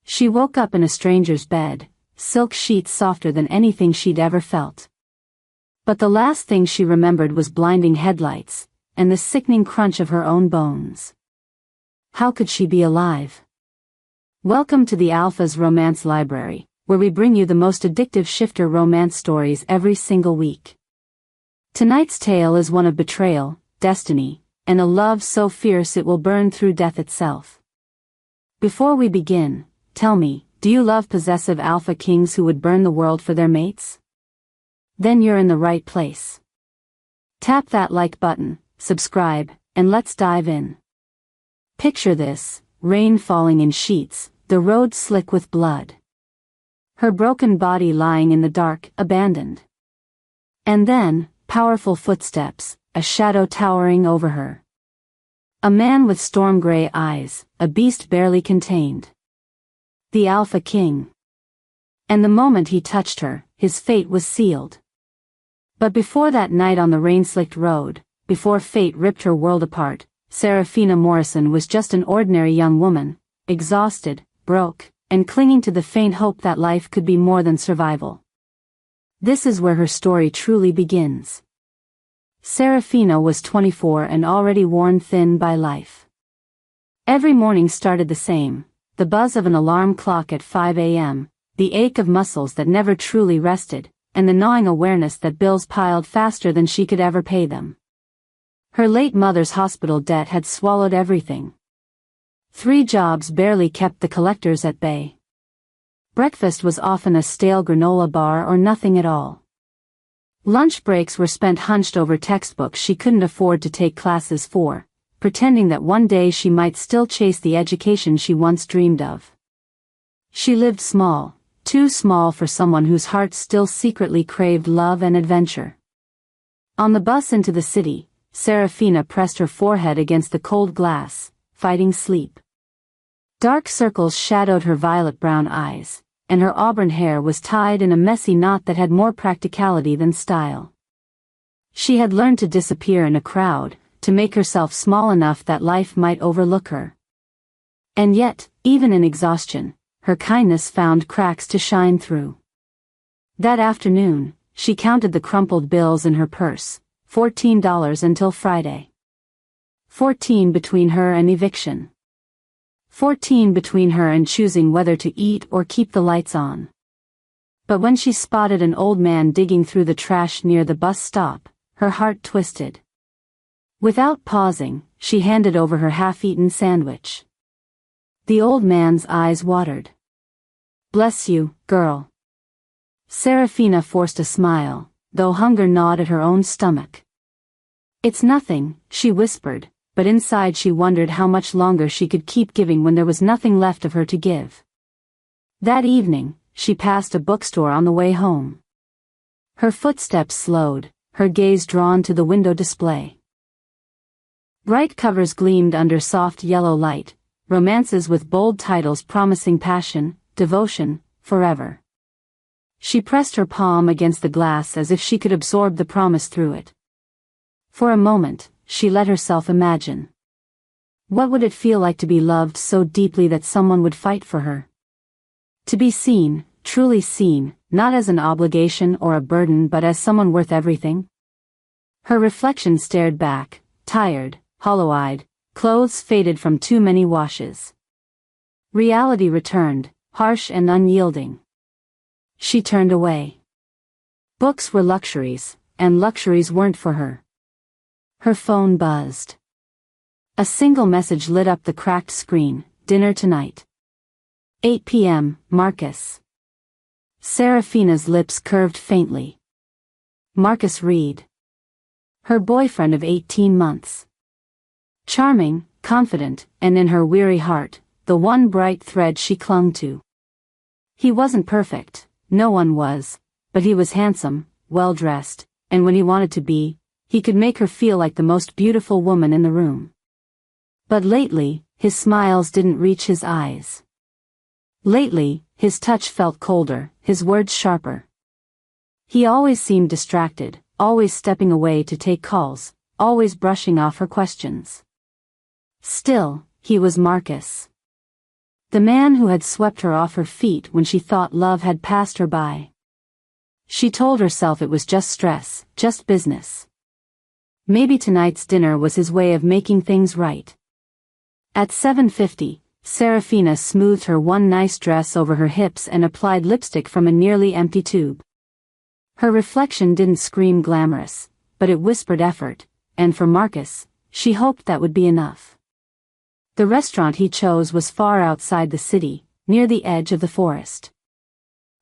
She woke up in a stranger's bed, silk sheets softer than anything she'd ever felt. But the last thing she remembered was blinding headlights, and the sickening crunch of her own bones. How could she be alive? Welcome to the Alpha's Romance Library, where we bring you the most addictive shifter romance stories every single week. Tonight's tale is one of betrayal, destiny, and a love so fierce it will burn through death itself. Before we begin, tell me, do you love possessive alpha kings who would burn the world for their mates? Then you're in the right place. Tap that like button, subscribe, and let's dive in. Picture this: rain falling in sheets, the road slick with blood. Her broken body lying in the dark, abandoned. And then, powerful footsteps, a shadow towering over her. A man with storm-gray eyes, a beast barely contained. The Alpha King. And the moment he touched her, his fate was sealed. But before that night on the rain-slicked road, before fate ripped her world apart, Serafina Morrison was just an ordinary young woman, exhausted, broke, and clinging to the faint hope that life could be more than survival. This is where her story truly begins. Serafina was 24 and already worn thin by life. Every morning started the same: the buzz of an alarm clock at 5 a.m., the ache of muscles that never truly rested, and the gnawing awareness that bills piled faster than she could ever pay them. Her late mother's hospital debt had swallowed everything. 3 jobs barely kept the collectors at bay. Breakfast was often a stale granola bar or nothing at all. Lunch breaks were spent hunched over textbooks she couldn't afford to take classes for, pretending that one day she might still chase the education she once dreamed of. She lived small, too small for someone whose heart still secretly craved love and adventure. On the bus into the city, Serafina pressed her forehead against the cold glass, fighting sleep. Dark circles shadowed her violet-brown eyes, and her auburn hair was tied in a messy knot that had more practicality than style. She had learned to disappear in a crowd, to make herself small enough that life might overlook her. And yet, even in exhaustion, her kindness found cracks to shine through. That afternoon, she counted the crumpled bills in her purse, $14 until Friday. 14 between her and eviction. 14 between her and choosing whether to eat or keep the lights on. But when she spotted an old man digging through the trash near the bus stop, her heart twisted. Without pausing, she handed over her half-eaten sandwich. The old man's eyes watered. "Bless you, girl." Serafina forced a smile, though hunger gnawed at her own stomach. "It's nothing," she whispered, but inside she wondered how much longer she could keep giving when there was nothing left of her to give. That evening, she passed a bookstore on the way home. Her footsteps slowed, her gaze drawn to the window display. Bright covers gleamed under soft yellow light, romances with bold titles promising passion, devotion, forever. She pressed her palm against the glass as if she could absorb the promise through it. For a moment, she let herself imagine. What would it feel like to be loved so deeply that someone would fight for her? To be seen, truly seen, not as an obligation or a burden but as someone worth everything? Her reflection stared back, tired, hollow-eyed, clothes faded from too many washes. Reality returned, harsh and unyielding. She turned away. Books were luxuries, and luxuries weren't for her. Her phone buzzed. A single message lit up the cracked screen: "Dinner tonight. 8 p.m., Marcus." Serafina's lips curved faintly. Marcus Reed. Her boyfriend of 18 months. Charming, confident, and in her weary heart, the one bright thread she clung to. He wasn't perfect, no one was, but he was handsome, well-dressed, and when he wanted to be, he could make her feel like the most beautiful woman in the room. But lately, his smiles didn't reach his eyes. Lately, his touch felt colder, his words sharper. He always seemed distracted, always stepping away to take calls, always brushing off her questions. Still, he was Marcus. The man who had swept her off her feet when she thought love had passed her by. She told herself it was just stress, just business. Maybe tonight's dinner was his way of making things right. At 7:50, Serafina smoothed her one nice dress over her hips and applied lipstick from a nearly empty tube. Her reflection didn't scream glamorous, but it whispered effort, and for Marcus, she hoped that would be enough. The restaurant he chose was far outside the city, near the edge of the forest.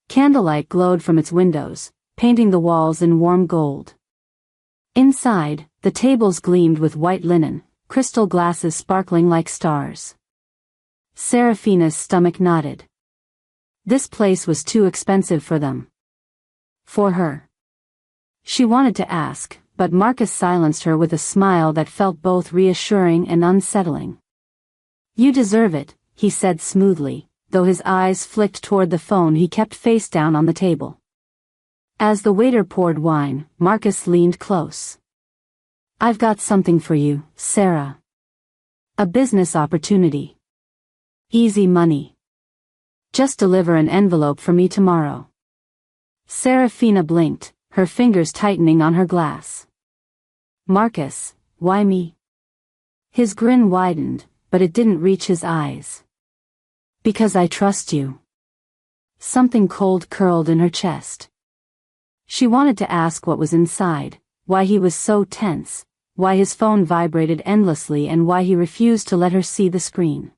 Candlelight glowed from its windows, painting the walls in warm gold. Inside, the tables gleamed with white linen, crystal glasses sparkling like stars. Serafina's stomach knotted. This place was too expensive for them. For her. She wanted to ask, but Marcus silenced her with a smile that felt both reassuring and unsettling. "You deserve it," he said smoothly, though his eyes flicked toward the phone he kept face down on the table. As the waiter poured wine, Marcus leaned close. "I've got something for you, Sarah. A business opportunity. Easy money. Just deliver an envelope for me tomorrow." Serafina blinked, her fingers tightening on her glass. "Marcus, why me?" His grin widened, but it didn't reach his eyes. "Because I trust you." Something cold curled in her chest. She wanted to ask what was inside, why he was so tense, why his phone vibrated endlessly and why he refused to let her see the screen.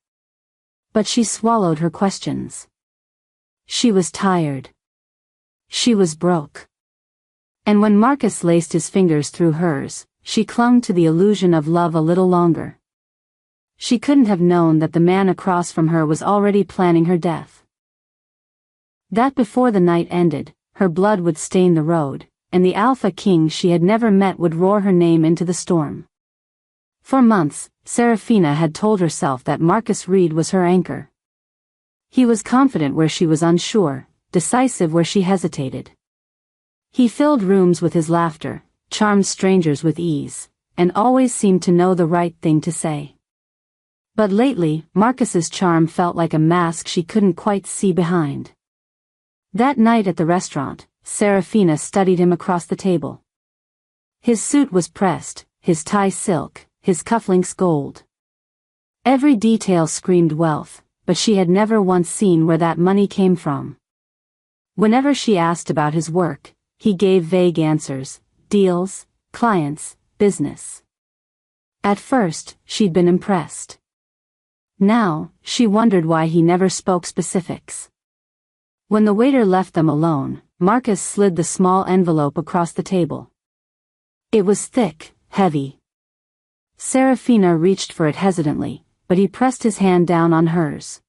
But she swallowed her questions. She was tired. She was broke. And when Marcus laced his fingers through hers, she clung to the illusion of love a little longer. She couldn't have known that the man across from her was already planning her death. That before the night ended, her blood would stain the road, and the alpha king she had never met would roar her name into the storm. For months, Serafina had told herself that Marcus Reed was her anchor. He was confident where she was unsure, decisive where she hesitated. He filled rooms with his laughter, charmed strangers with ease, and always seemed to know the right thing to say. But lately, Marcus's charm felt like a mask she couldn't quite see behind. That night at the restaurant, Serafina studied him across the table. His suit was pressed, his tie silk, his cufflinks gold. Every detail screamed wealth, but she had never once seen where that money came from. Whenever she asked about his work, he gave vague answers: deals, clients, business. At first, she'd been impressed. Now, she wondered why he never spoke specifics. When the waiter left them alone, Marcus slid the small envelope across the table. It was thick, heavy. Serafina reached for it hesitantly, but he pressed his hand down on hers.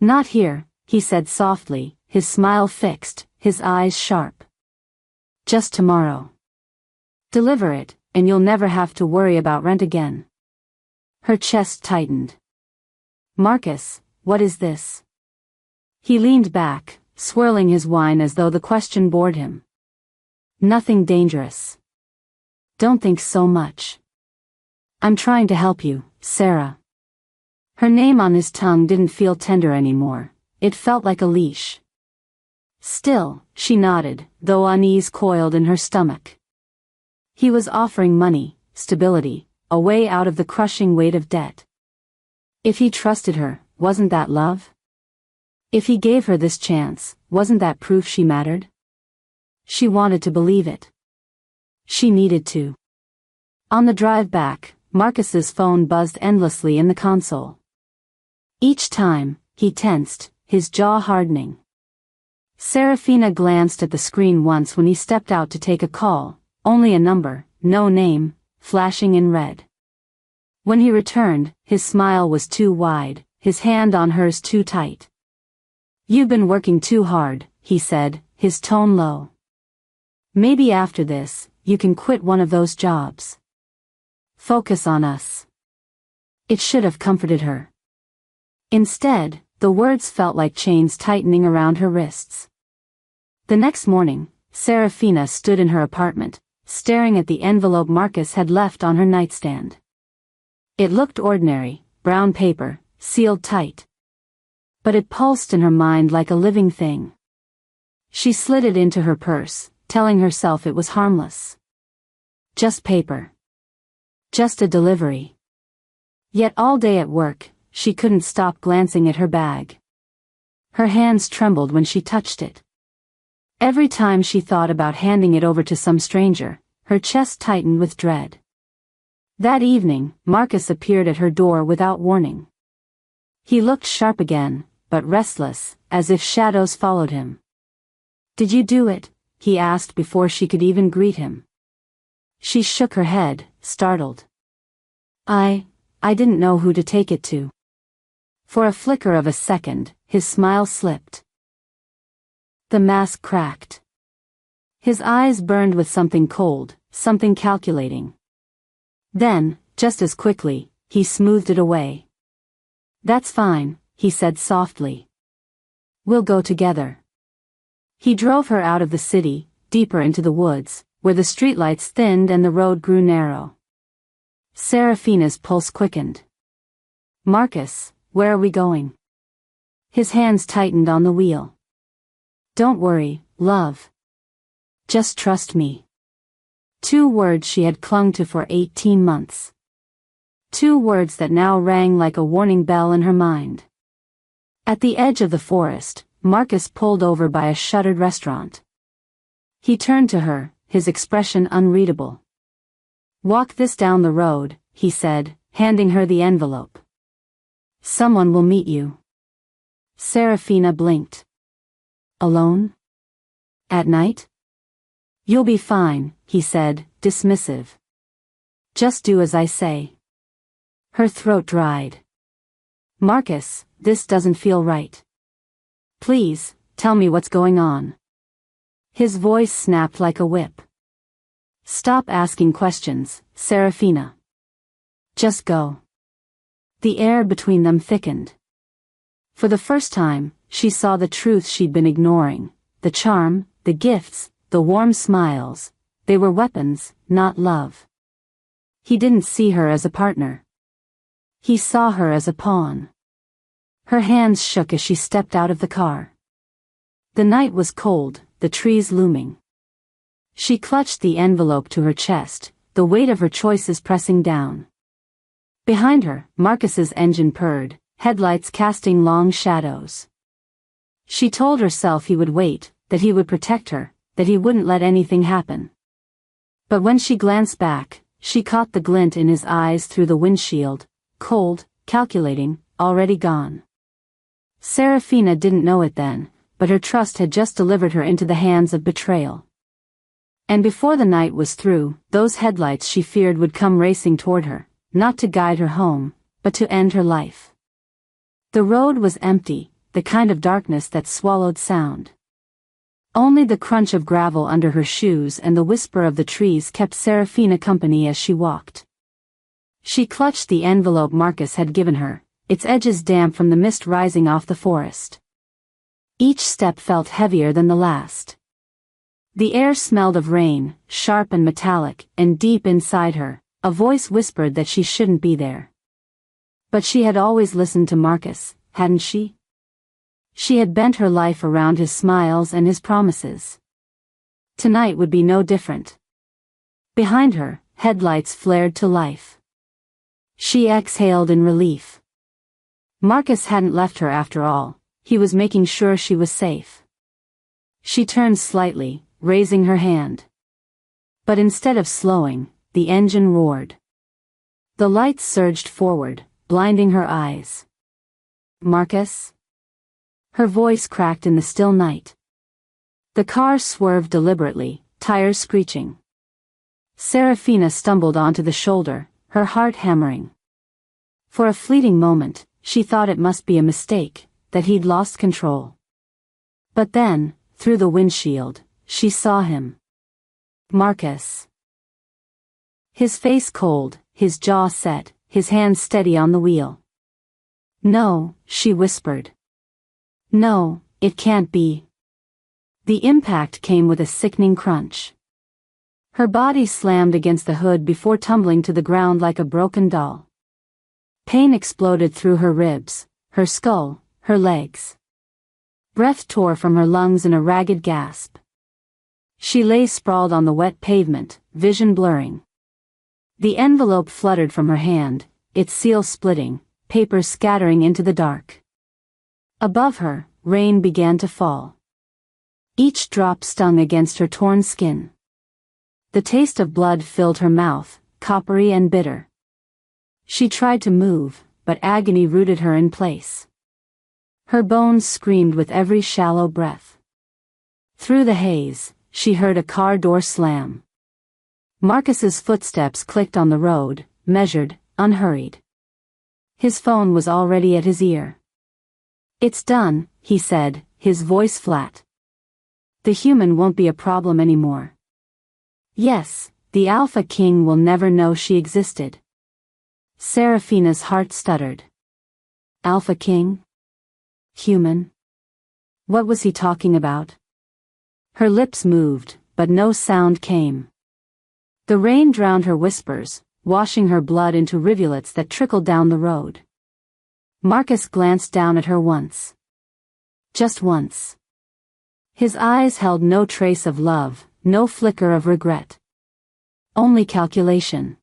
"Not here," he said softly, his smile fixed, his eyes sharp. "Just tomorrow. Deliver it, and you'll never have to worry about rent again." Her chest tightened. "Marcus, what is this?" He leaned back, swirling his wine as though the question bored him. "Nothing dangerous. Don't think so much. I'm trying to help you, Sarah." Her name on his tongue didn't feel tender anymore, it felt like a leash. Still, she nodded, though unease coiled in her stomach. He was offering money, stability, a way out of the crushing weight of debt. If he trusted her, wasn't that love? If he gave her this chance, wasn't that proof she mattered? She wanted to believe it. She needed to. On the drive back, Marcus's phone buzzed endlessly in the console. Each time, he tensed, his jaw hardening. Serafina glanced at the screen once when he stepped out to take a call, only a number, no name, flashing in red. When he returned, his smile was too wide, his hand on hers too tight. "You've been working too hard," he said, his tone low. "Maybe after this, you can quit one of those jobs. Focus on us." It should have comforted her. Instead, the words felt like chains tightening around her wrists. The next morning, Serafina stood in her apartment, staring at the envelope Marcus had left on her nightstand. It looked ordinary, brown paper, sealed tight. But it pulsed in her mind like a living thing. She slid it into her purse, telling herself it was harmless. Just paper. Just a delivery. Yet all day at work, she couldn't stop glancing at her bag. Her hands trembled when she touched it. Every time she thought about handing it over to some stranger, her chest tightened with dread. That evening, Marcus appeared at her door without warning. He looked sharp again, but restless, as if shadows followed him. "Did you do it?" he asked before she could even greet him. She shook her head, startled. I didn't know who to take it to." For a flicker of a second, his smile slipped. The mask cracked. His eyes burned with something cold, something calculating. Then, just as quickly, he smoothed it away. "That's fine," he said softly. "We'll go together." He drove her out of the city, deeper into the woods, where the streetlights thinned and the road grew narrow. Serafina's pulse quickened. "Marcus, where are we going?" His hands tightened on the wheel. "Don't worry, love. Just trust me." 2 words she had clung to for 18 months. 2 words that now rang like a warning bell in her mind. At the edge of the forest, Marcus pulled over by a shuttered restaurant. He turned to her, his expression unreadable. "Walk this down the road," he said, handing her the envelope. "Someone will meet you." Serafina blinked. "Alone? At night?" "You'll be fine," he said, dismissive. "Just do as I say." Her throat dried. "Marcus, this doesn't feel right. Please, tell me what's going on." His voice snapped like a whip. "Stop asking questions, Serafina. Just go." The air between them thickened. For the first time, she saw the truth she'd been ignoring. The charm, the gifts, the warm smiles. They were weapons, not love. He didn't see her as a partner. He saw her as a pawn. Her hands shook as she stepped out of the car. The night was cold, the trees looming. She clutched the envelope to her chest, the weight of her choices pressing down. Behind her, Marcus's engine purred, headlights casting long shadows. She told herself he would wait, that he would protect her, that he wouldn't let anything happen. But when she glanced back, she caught the glint in his eyes through the windshield, cold, calculating, already gone. Serafina didn't know it then, but her trust had just delivered her into the hands of betrayal. And before the night was through, those headlights she feared would come racing toward her, not to guide her home, but to end her life. The road was empty, the kind of darkness that swallowed sound. Only the crunch of gravel under her shoes and the whisper of the trees kept Serafina company as she walked. She clutched the envelope Marcus had given her, its edges damp from the mist rising off the forest. Each step felt heavier than the last. The air smelled of rain, sharp and metallic, and deep inside her, a voice whispered that she shouldn't be there. But she had always listened to Marcus, hadn't she? She had bent her life around his smiles and his promises. Tonight would be no different. Behind her, headlights flared to life. She exhaled in relief. Marcus hadn't left her after all, he was making sure she was safe. She turned slightly, raising her hand. But instead of slowing, the engine roared. The lights surged forward, blinding her eyes. "Marcus?" Her voice cracked in the still night. The car swerved deliberately, tires screeching. Serafina stumbled onto the shoulder, her heart hammering. For a fleeting moment, she thought it must be a mistake, that he'd lost control. But then, through the windshield, she saw him. Marcus. His face cold, his jaw set, his hands steady on the wheel. "No," she whispered. "No, it can't be." The impact came with a sickening crunch. Her body slammed against the hood before tumbling to the ground like a broken doll. Pain exploded through her ribs, her skull, her legs. Breath tore from her lungs in a ragged gasp. She lay sprawled on the wet pavement, vision blurring. The envelope fluttered from her hand, its seal splitting, papers scattering into the dark. Above her, rain began to fall. Each drop stung against her torn skin. The taste of blood filled her mouth, coppery and bitter. She tried to move, but agony rooted her in place. Her bones screamed with every shallow breath. Through the haze, she heard a car door slam. Marcus's footsteps clicked on the road, measured, unhurried. His phone was already at his ear. "It's done," he said, his voice flat. "The human won't be a problem anymore. Yes, the Alpha King will never know she existed." Seraphina's heart stuttered. Alpha King? Human? What was he talking about? Her lips moved, but no sound came. The rain drowned her whispers, washing her blood into rivulets that trickled down the road. Marcus glanced down at her once. Just once. His eyes held no trace of love, no flicker of regret. Only calculation.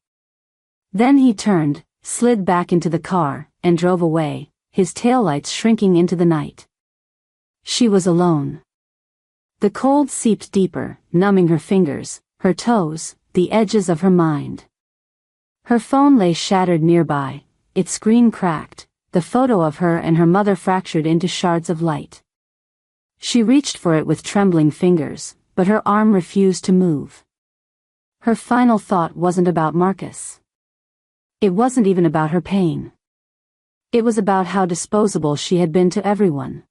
Then he turned, slid back into the car, and drove away, his taillights shrinking into the night. She was alone. The cold seeped deeper, numbing her fingers, her toes, the edges of her mind. Her phone lay shattered nearby, its screen cracked, the photo of her and her mother fractured into shards of light. She reached for it with trembling fingers, but her arm refused to move. Her final thought wasn't about Marcus. It wasn't even about her pain. It was about how disposable she had been to everyone.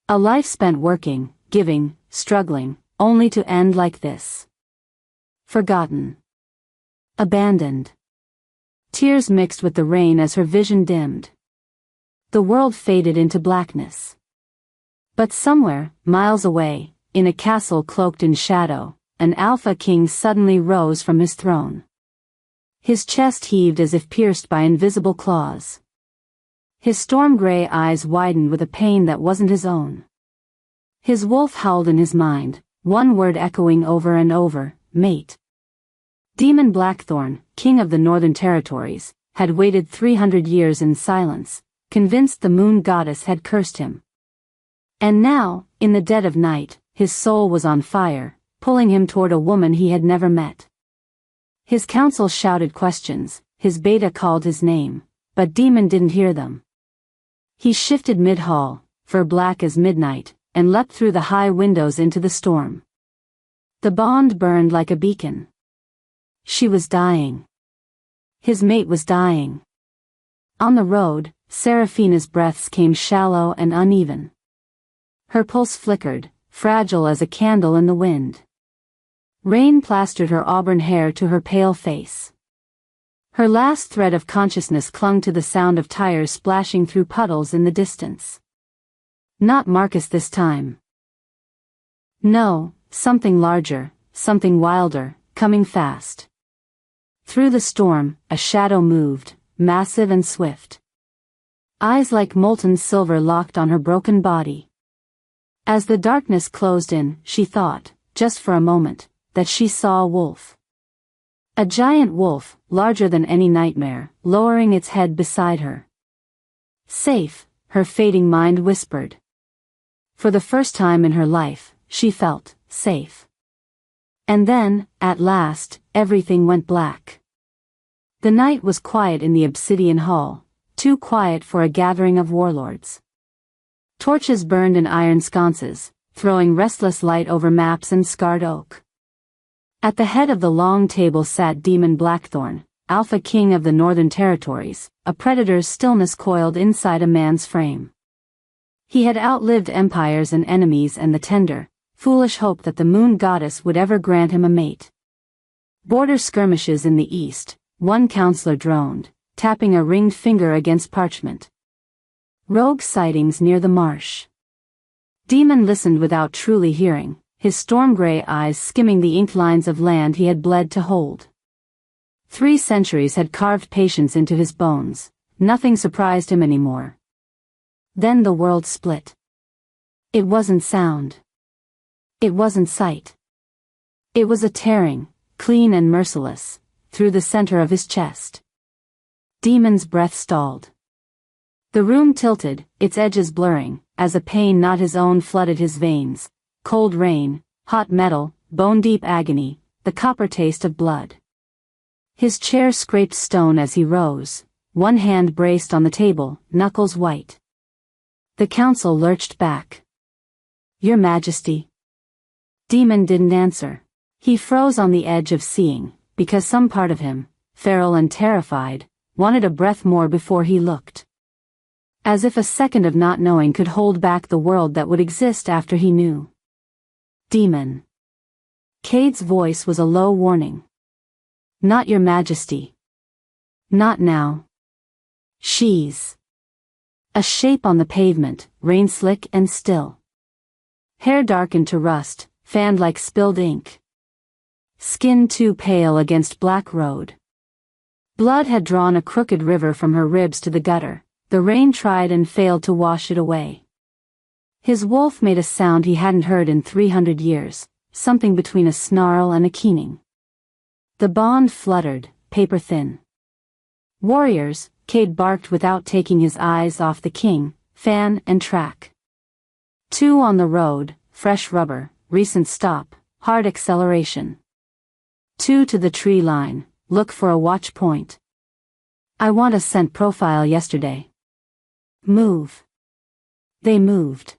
A life spent working, giving, struggling, only to end like this. Forgotten. Abandoned. Tears mixed with the rain as her vision dimmed. The world faded into blackness. But somewhere, miles away, in a castle cloaked in shadow, an Alpha King suddenly rose from his throne. His chest heaved as if pierced by invisible claws. His storm-gray eyes widened with a pain that wasn't his own. His wolf howled in his mind, one word echoing over and over, mate. Demon Blackthorn, king of the Northern Territories, had waited 300 years in silence, convinced the moon goddess had cursed him. And now, in the dead of night, his soul was on fire, pulling him toward a woman he had never met. His council shouted questions, his beta called his name, but Demon didn't hear them. He shifted mid-hall, fur black as midnight, and leapt through the high windows into the storm. The bond burned like a beacon. She was dying. His mate was dying. On the road, Seraphina's breaths came shallow and uneven. Her pulse flickered, fragile as a candle in the wind. Rain plastered her auburn hair to her pale face. Her last thread of consciousness clung to the sound of tires splashing through puddles in the distance. Not Marcus this time. No, something larger, something wilder, coming fast. Through the storm, a shadow moved, massive and swift. Eyes like molten silver locked on her broken body. As the darkness closed in, she thought, just for a moment, that she saw a wolf. A giant wolf, larger than any nightmare, lowering its head beside her. Safe, her fading mind whispered. For the first time in her life, she felt safe. And then, at last, everything went black. The night was quiet in the obsidian hall, too quiet for a gathering of warlords. Torches burned in iron sconces, throwing restless light over maps and scarred oak. At the head of the long table sat Demon Blackthorn, Alpha King of the Northern Territories, a predator's stillness coiled inside a man's frame. He had outlived empires and enemies and the tender, foolish hope that the moon goddess would ever grant him a mate. Border skirmishes in the east, one counselor droned, tapping a ringed finger against parchment. Rogue sightings near the marsh. Demon listened without truly hearing, his storm-gray eyes skimming the inked lines of land he had bled to hold. 3 centuries had carved patience into his bones, nothing surprised him anymore. Then the world split. It wasn't sound. It wasn't sight. It was a tearing, clean and merciless, through the center of his chest. Demon's breath stalled. The room tilted, its edges blurring, as a pain not his own flooded his veins. Cold rain, hot metal, bone-deep agony, the copper taste of blood. His chair scraped stone as he rose, one hand braced on the table, knuckles white. The council lurched back. "Your Majesty." Demon didn't answer. He froze on the edge of seeing, because some part of him, feral and terrified, wanted a breath more before he looked. As if a second of not knowing could hold back the world that would exist after he knew. Demon. Cade's voice was a low warning. "Not your Majesty. Not now." She's. A shape on the pavement, rain slick and still. Hair darkened to rust, fanned like spilled ink. Skin too pale against black road. Blood had drawn a crooked river from her ribs to the gutter. The rain tried and failed to wash it away. His wolf made a sound he hadn't heard in 300 years, something between a snarl and a keening. The bond fluttered, paper thin. "Warriors," Cade barked without taking his eyes off the king, fan and track. "Two on the road, fresh rubber, recent stop, hard acceleration. Two to the tree line, look for a watch point. I want a scent profile yesterday. Move." They moved.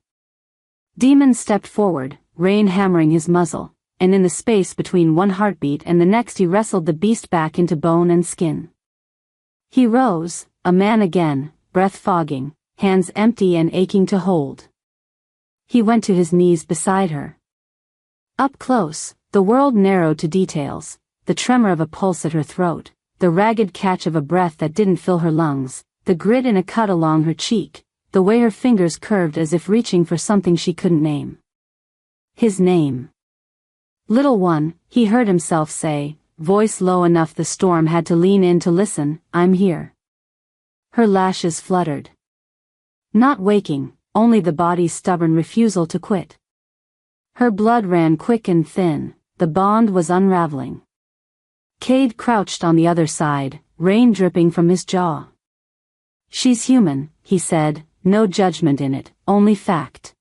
Demon stepped forward, rain hammering his muzzle, and in the space between one heartbeat and the next he wrestled the beast back into bone and skin. He rose, a man again, breath fogging, hands empty and aching to hold. He went to his knees beside her. Up close, the world narrowed to details, the tremor of a pulse at her throat, the ragged catch of a breath that didn't fill her lungs, the grit in a cut along her cheek, the way her fingers curved as if reaching for something she couldn't name. His name. "Little one," he heard himself say, voice low enough the storm had to lean in to listen, "I'm here." Her lashes fluttered. Not waking, only the body's stubborn refusal to quit. Her blood ran quick and thin, the bond was unraveling. Cade crouched on the other side, rain dripping from his jaw. "She's human," he said, no judgment in it, only fact.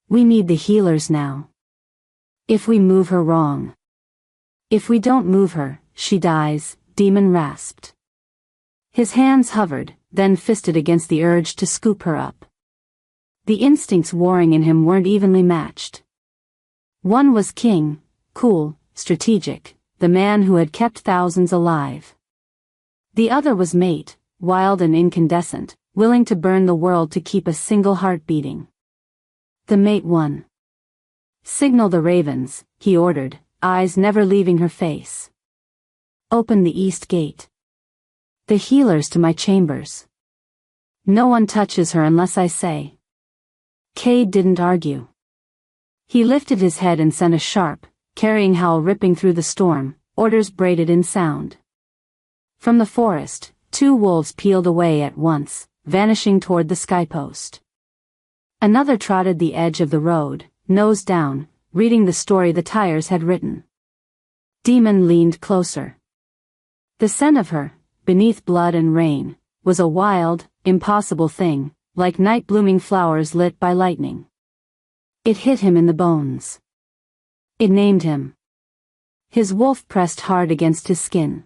"We need the healers now. If we move her wrong. If we don't move her, she dies," Demon rasped. His hands hovered, then fisted against the urge to scoop her up. The instincts warring in him weren't evenly matched. One was king, cool, strategic, the man who had kept thousands alive. The other was mate, wild and incandescent, willing to burn the world to keep a single heart beating. The mate won. "Signal the ravens," he ordered, eyes never leaving her face. "Open the east gate. The healers to my chambers. No one touches her unless I say." Cade didn't argue. He lifted his head and sent a sharp, carrying howl ripping through the storm, orders braided in sound. From the forest, two wolves peeled away at once, vanishing toward the skypost. Another trotted the edge of the road, nose down, reading the story the tires had written. Demon leaned closer. The scent of her, beneath blood and rain, was a wild, impossible thing, like night-blooming flowers lit by lightning. It hit him in the bones. It named him. His wolf pressed hard against his skin.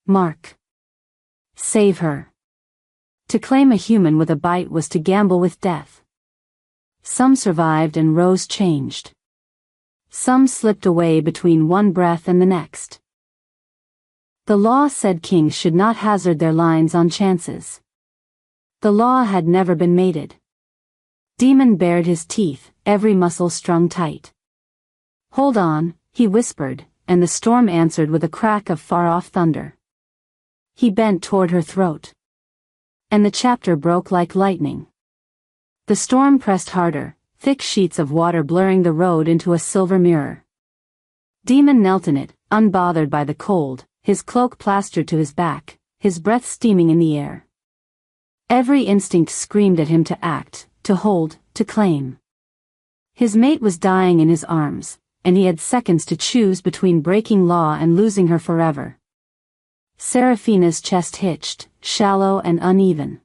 Mark. Save her. To claim a human with a bite was to gamble with death. Some survived and rose changed. Some slipped away between one breath and the next. The law said kings should not hazard their lines on chances. The law had never been mated. Demon bared his teeth, every muscle strung tight. "Hold on," he whispered, and the storm answered with a crack of far-off thunder. He bent toward her throat. And the chapter broke like lightning. The storm pressed harder, thick sheets of water blurring the road into a silver mirror. Demon knelt in it, unbothered by the cold, his cloak plastered to his back, his breath steaming in the air. Every instinct screamed at him to act, to hold, to claim. His mate was dying in his arms, and he had seconds to choose between breaking law and losing her forever. Serafina's chest hitched, shallow and uneven.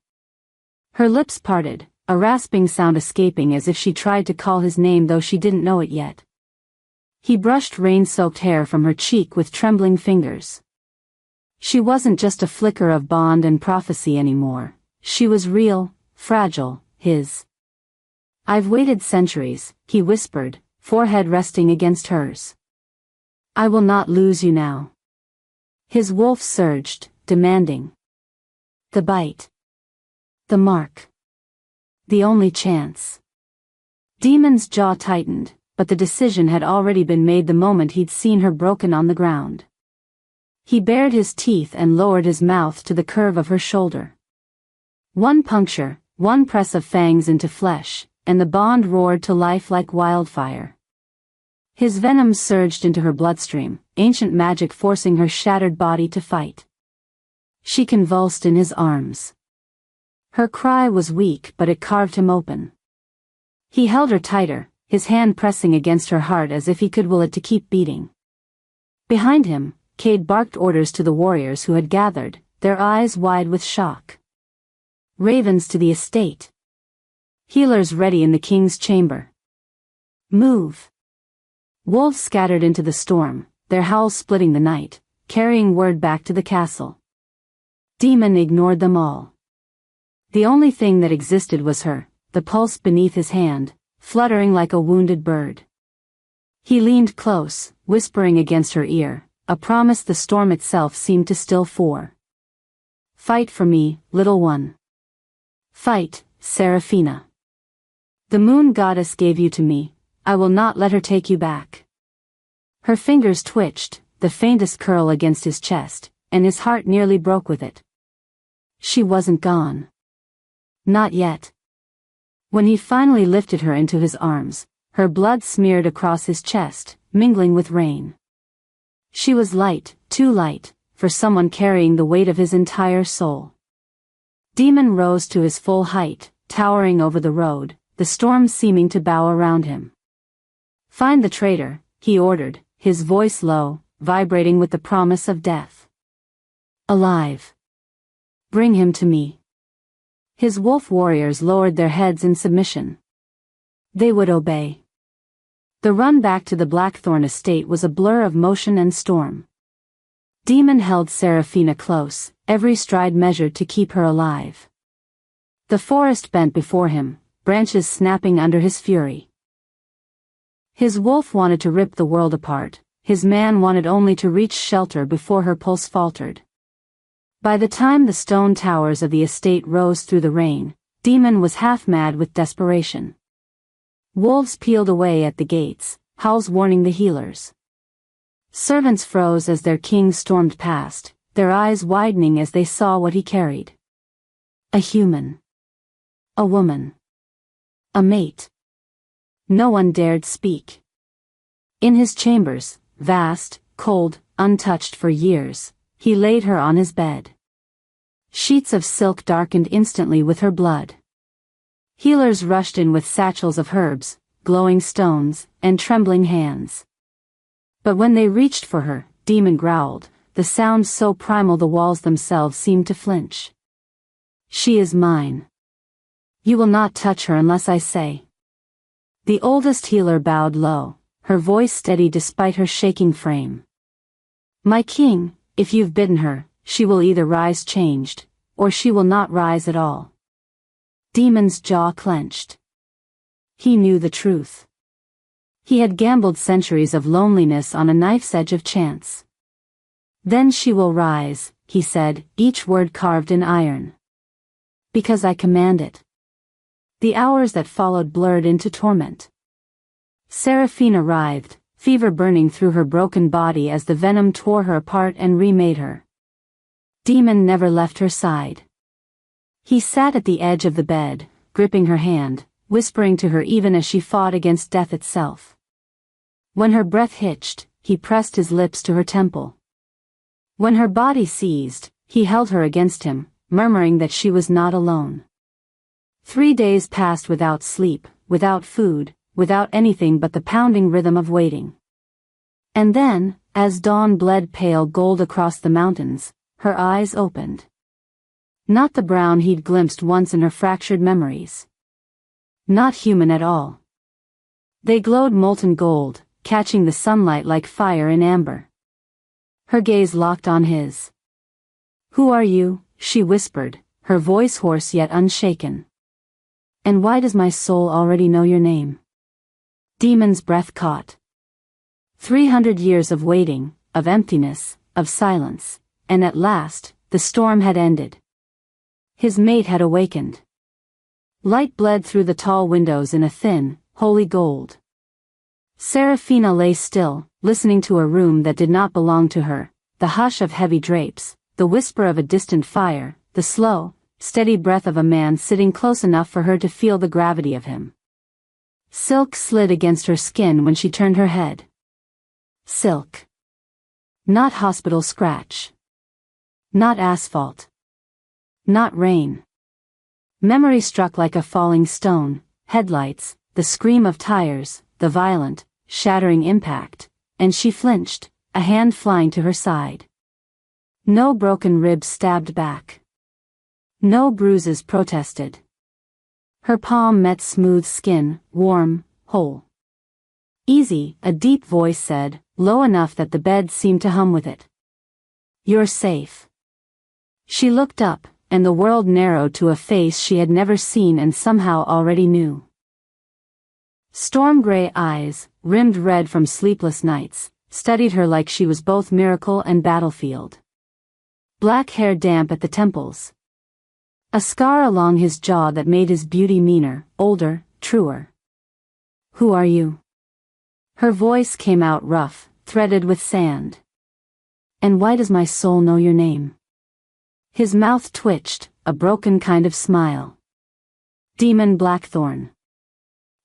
Her lips parted, a rasping sound escaping as if she tried to call his name though she didn't know it yet. He brushed rain-soaked hair from her cheek with trembling fingers. She wasn't just a flicker of bond and prophecy anymore. She was real, fragile, his. "I've waited centuries," he whispered, forehead resting against hers. "I will not lose you now." His wolf surged, demanding. The bite. The mark. The only chance. Demon's jaw tightened, but the decision had already been made the moment he'd seen her broken on the ground. He bared his teeth and lowered his mouth to the curve of her shoulder. One puncture, one press of fangs into flesh, and the bond roared to life like wildfire. His venom surged into her bloodstream, ancient magic forcing her shattered body to fight. She convulsed in his arms. Her cry was weak, but it carved him open. He held her tighter, his hand pressing against her heart as if he could will it to keep beating. Behind him, Cade barked orders to the warriors who had gathered, their eyes wide with shock. Ravens to the estate. Healers ready in the king's chamber. Move. Wolves scattered into the storm, their howls splitting the night, carrying word back to the castle. Demon ignored them all. The only thing that existed was her, the pulse beneath his hand, fluttering like a wounded bird. He leaned close, whispering against her ear, a promise the storm itself seemed to still for. "Fight for me, little one. Fight, Serafina. The moon goddess gave you to me, I will not let her take you back." Her fingers twitched, the faintest curl against his chest, and his heart nearly broke with it. She wasn't gone. Not yet. When he finally lifted her into his arms, her blood smeared across his chest, mingling with rain. She was light, too light, for someone carrying the weight of his entire soul. Demon rose to his full height, towering over the road, the storm seeming to bow around him. "Find the traitor," he ordered, his voice low, vibrating with the promise of death. "Alive. Bring him to me." His wolf warriors lowered their heads in submission. They would obey. The run back to the Blackthorn estate was a blur of motion and storm. Demon held Serafina close, every stride measured to keep her alive. The forest bent before him, branches snapping under his fury. His wolf wanted to rip the world apart, his man wanted only to reach shelter before her pulse faltered. By the time the stone towers of the estate rose through the rain, Demon was half mad with desperation. Wolves peeled away at the gates, howls warning the healers. Servants froze as their king stormed past, their eyes widening as they saw what he carried. A human. A woman. A mate. No one dared speak. In his chambers, vast, cold, untouched for years, he laid her on his bed. Sheets of silk darkened instantly with her blood. Healers rushed in with satchels of herbs, glowing stones, and trembling hands. But when they reached for her, Demon growled, the sound so primal the walls themselves seemed to flinch. "She is mine. You will not touch her unless I say." The oldest healer bowed low, her voice steady despite her shaking frame. "My king, if you've bidden her, she will either rise changed, or she will not rise at all." Demon's jaw clenched. He knew the truth. He had gambled centuries of loneliness on a knife's edge of chance. "Then she will rise," he said, each word carved in iron. "Because I command it." The hours that followed blurred into torment. Serafina writhed, fever burning through her broken body as the venom tore her apart and remade her. Demon never left her side. He sat at the edge of the bed, gripping her hand, whispering to her even as she fought against death itself. When her breath hitched, he pressed his lips to her temple. When her body seized, he held her against him, murmuring that she was not alone. 3 days passed without sleep, without food, without anything but the pounding rhythm of waiting. And then, as dawn bled pale gold across the mountains, her eyes opened. Not the brown he'd glimpsed once in her fractured memories. Not human at all. They glowed molten gold, catching the sunlight like fire in amber. Her gaze locked on his. "Who are you?" she whispered, her voice hoarse yet unshaken. "And why does my soul already know your name?" Demon's breath caught. 300 years of waiting, of emptiness, of silence, and at last, the storm had ended. His mate had awakened. Light bled through the tall windows in a thin, holy gold. Serafina lay still, listening to a room that did not belong to her, the hush of heavy drapes, the whisper of a distant fire, the slow, steady breath of a man sitting close enough for her to feel the gravity of him. Silk slid against her skin when she turned her head. Silk. Not hospital scratch. Not asphalt. Not rain. Memory struck like a falling stone, headlights, the scream of tires, the violent, shattering impact, and she flinched, a hand flying to her side. No broken ribs stabbed back. No bruises protested. Her palm met smooth skin, warm, whole. "Easy," a deep voice said, low enough that the bed seemed to hum with it. "You're safe." She looked up, and the world narrowed to a face she had never seen and somehow already knew. Storm-gray eyes, rimmed red from sleepless nights, studied her like she was both miracle and battlefield. Black hair damp at the temples. A scar along his jaw that made his beauty meaner, older, truer. "Who are you?" Her voice came out rough, threaded with sand. "And why does my soul know your name?" His mouth twitched, a broken kind of smile. "Demon Blackthorn."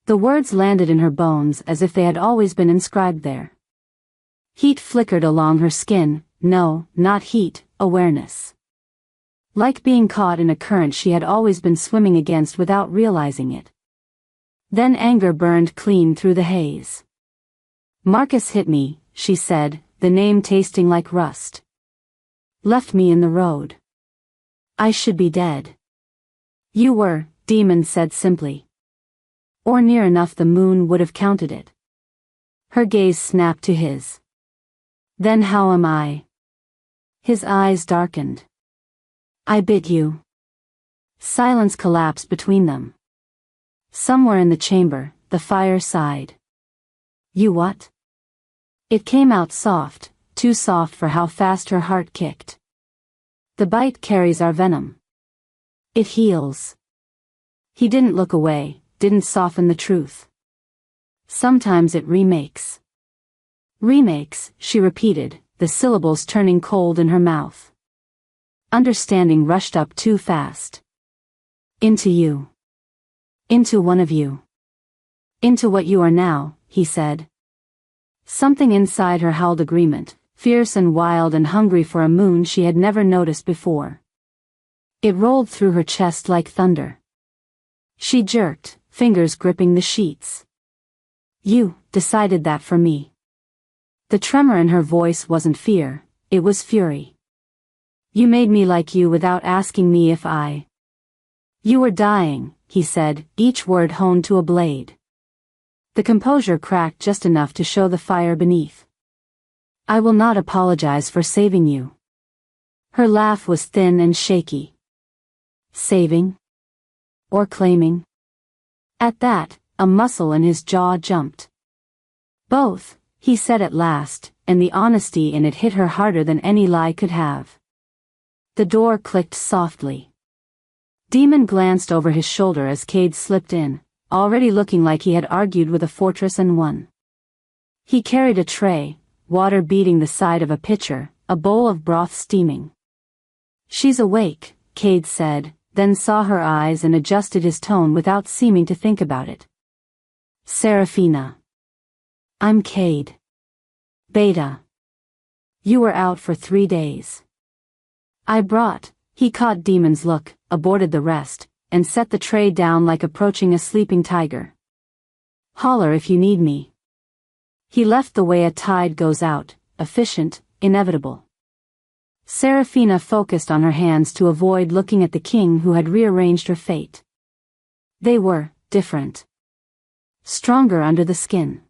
The words landed in her bones as if they had always been inscribed there. Heat flickered along her skin, no, not heat, awareness. Like being caught in a current she had always been swimming against without realizing it. Then anger burned clean through the haze. "Marcus hit me," she said, the name tasting like rust. "Left me in the road. I should be dead." "You were," Demon said simply. "Or near enough the moon would have counted it." Her gaze snapped to his. "Then how am I?" His eyes darkened. "I bit you." Silence collapsed between them. Somewhere in the chamber, the fire sighed. "You what?" It came out soft, too soft for how fast her heart kicked. "The bite carries our venom. It heals." He didn't look away, didn't soften the truth. "Sometimes it remakes." "Remakes," she repeated, the syllables turning cold in her mouth. Understanding rushed up too fast. "Into you. Into one of you. Into what you are now," he said. Something inside her howled agreement, fierce and wild and hungry for a moon she had never noticed before. It rolled through her chest like thunder. She jerked, fingers gripping the sheets. "You decided that for me." The tremor in her voice wasn't fear, it was fury. "You made me like you without asking me if I." "You were dying," he said, each word honed to a blade. The composure cracked just enough to show the fire beneath. "I will not apologize for saving you." Her laugh was thin and shaky. "Saving? Or claiming?" At that, a muscle in his jaw jumped. "Both," he said at last, and the honesty in it hit her harder than any lie could have. The door clicked softly. Demon glanced over his shoulder as Cade slipped in, already looking like he had argued with a fortress and won. He carried a tray, water beating the side of a pitcher, a bowl of broth steaming. "She's awake," Cade said, then saw her eyes and adjusted his tone without seeming to think about it. "Serafina." "I'm Cade. Beta. You were out for 3 days." "I brought," He caught Demon's look, aborted the rest, and set the tray down like approaching a sleeping tiger. Holler if you need me. He left the way a tide goes out, efficient, inevitable. Serafina focused on her hands to avoid looking at the king who had rearranged her fate. They were different. Stronger under the skin.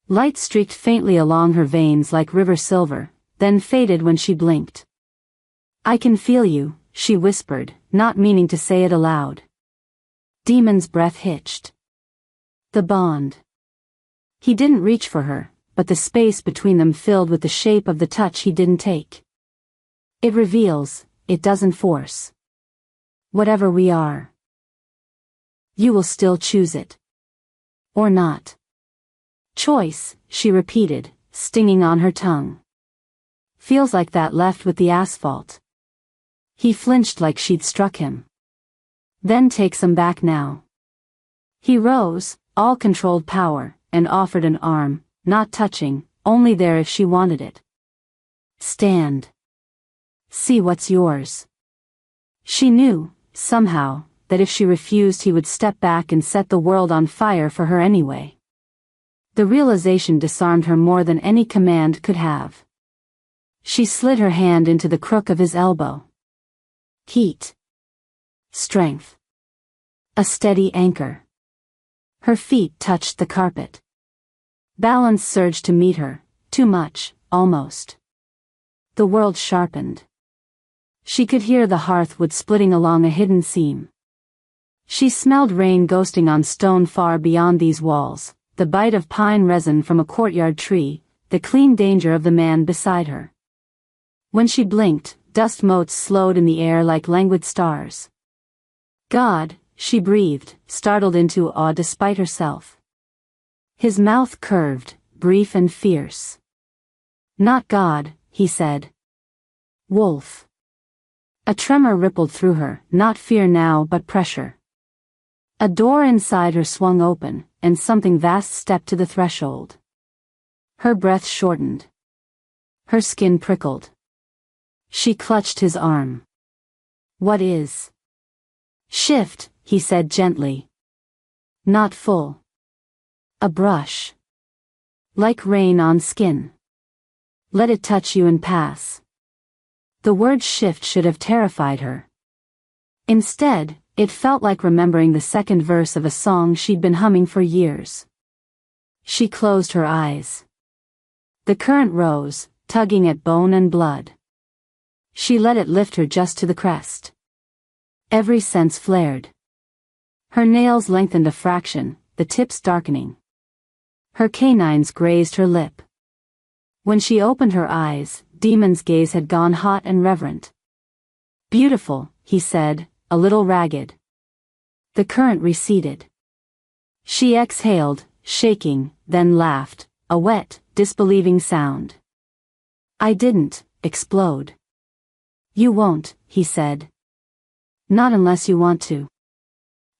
Light streaked faintly along her veins like river silver, then faded when she blinked. I can feel you, she whispered, not meaning to say it aloud. Demon's breath hitched. The bond. He didn't reach for her, but the space between them filled with the shape of the touch he didn't take. It reveals, it doesn't force. Whatever we are. You will still choose it. Or not. Choice, she repeated, stinging on her tongue. Feels like that left with the asphalt. He flinched like she'd struck him. Then take some back now. He rose, all controlled power, and offered an arm, not touching, only there if she wanted it. Stand. See what's yours. She knew, somehow, that if she refused he would step back and set the world on fire for her anyway. The realization disarmed her more than any command could have. She slid her hand into the crook of his elbow. Heat. Strength. A steady anchor. Her feet touched the carpet. Balance surged to meet her, too much, almost. The world sharpened. She could hear the hearthwood splitting along a hidden seam. She smelled rain ghosting on stone far beyond these walls, the bite of pine resin from a courtyard tree, the clean danger of the man beside her. When she blinked, dust motes slowed in the air like languid stars. God, she breathed, startled into awe despite herself. His mouth curved, brief and fierce. Not God, he said. Wolf. A tremor rippled through her, not fear now but pressure. A door inside her swung open, and something vast stepped to the threshold. Her breath shortened. Her skin prickled. She clutched his arm. What is? Shift, he said gently. Not full. A brush. Like rain on skin. Let it touch you and pass. The word shift should have terrified her. Instead, it felt like remembering the second verse of a song she'd been humming for years. She closed her eyes. The current rose, tugging at bone and blood. She let it lift her just to the crest. Every sense flared. Her nails lengthened a fraction, the tips darkening. Her canines grazed her lip. When she opened her eyes, Demon's gaze had gone hot and reverent. Beautiful, he said, a little ragged. The current receded. She exhaled, shaking, then laughed, a wet, disbelieving sound. I didn't explode. You won't, he said. Not unless you want to.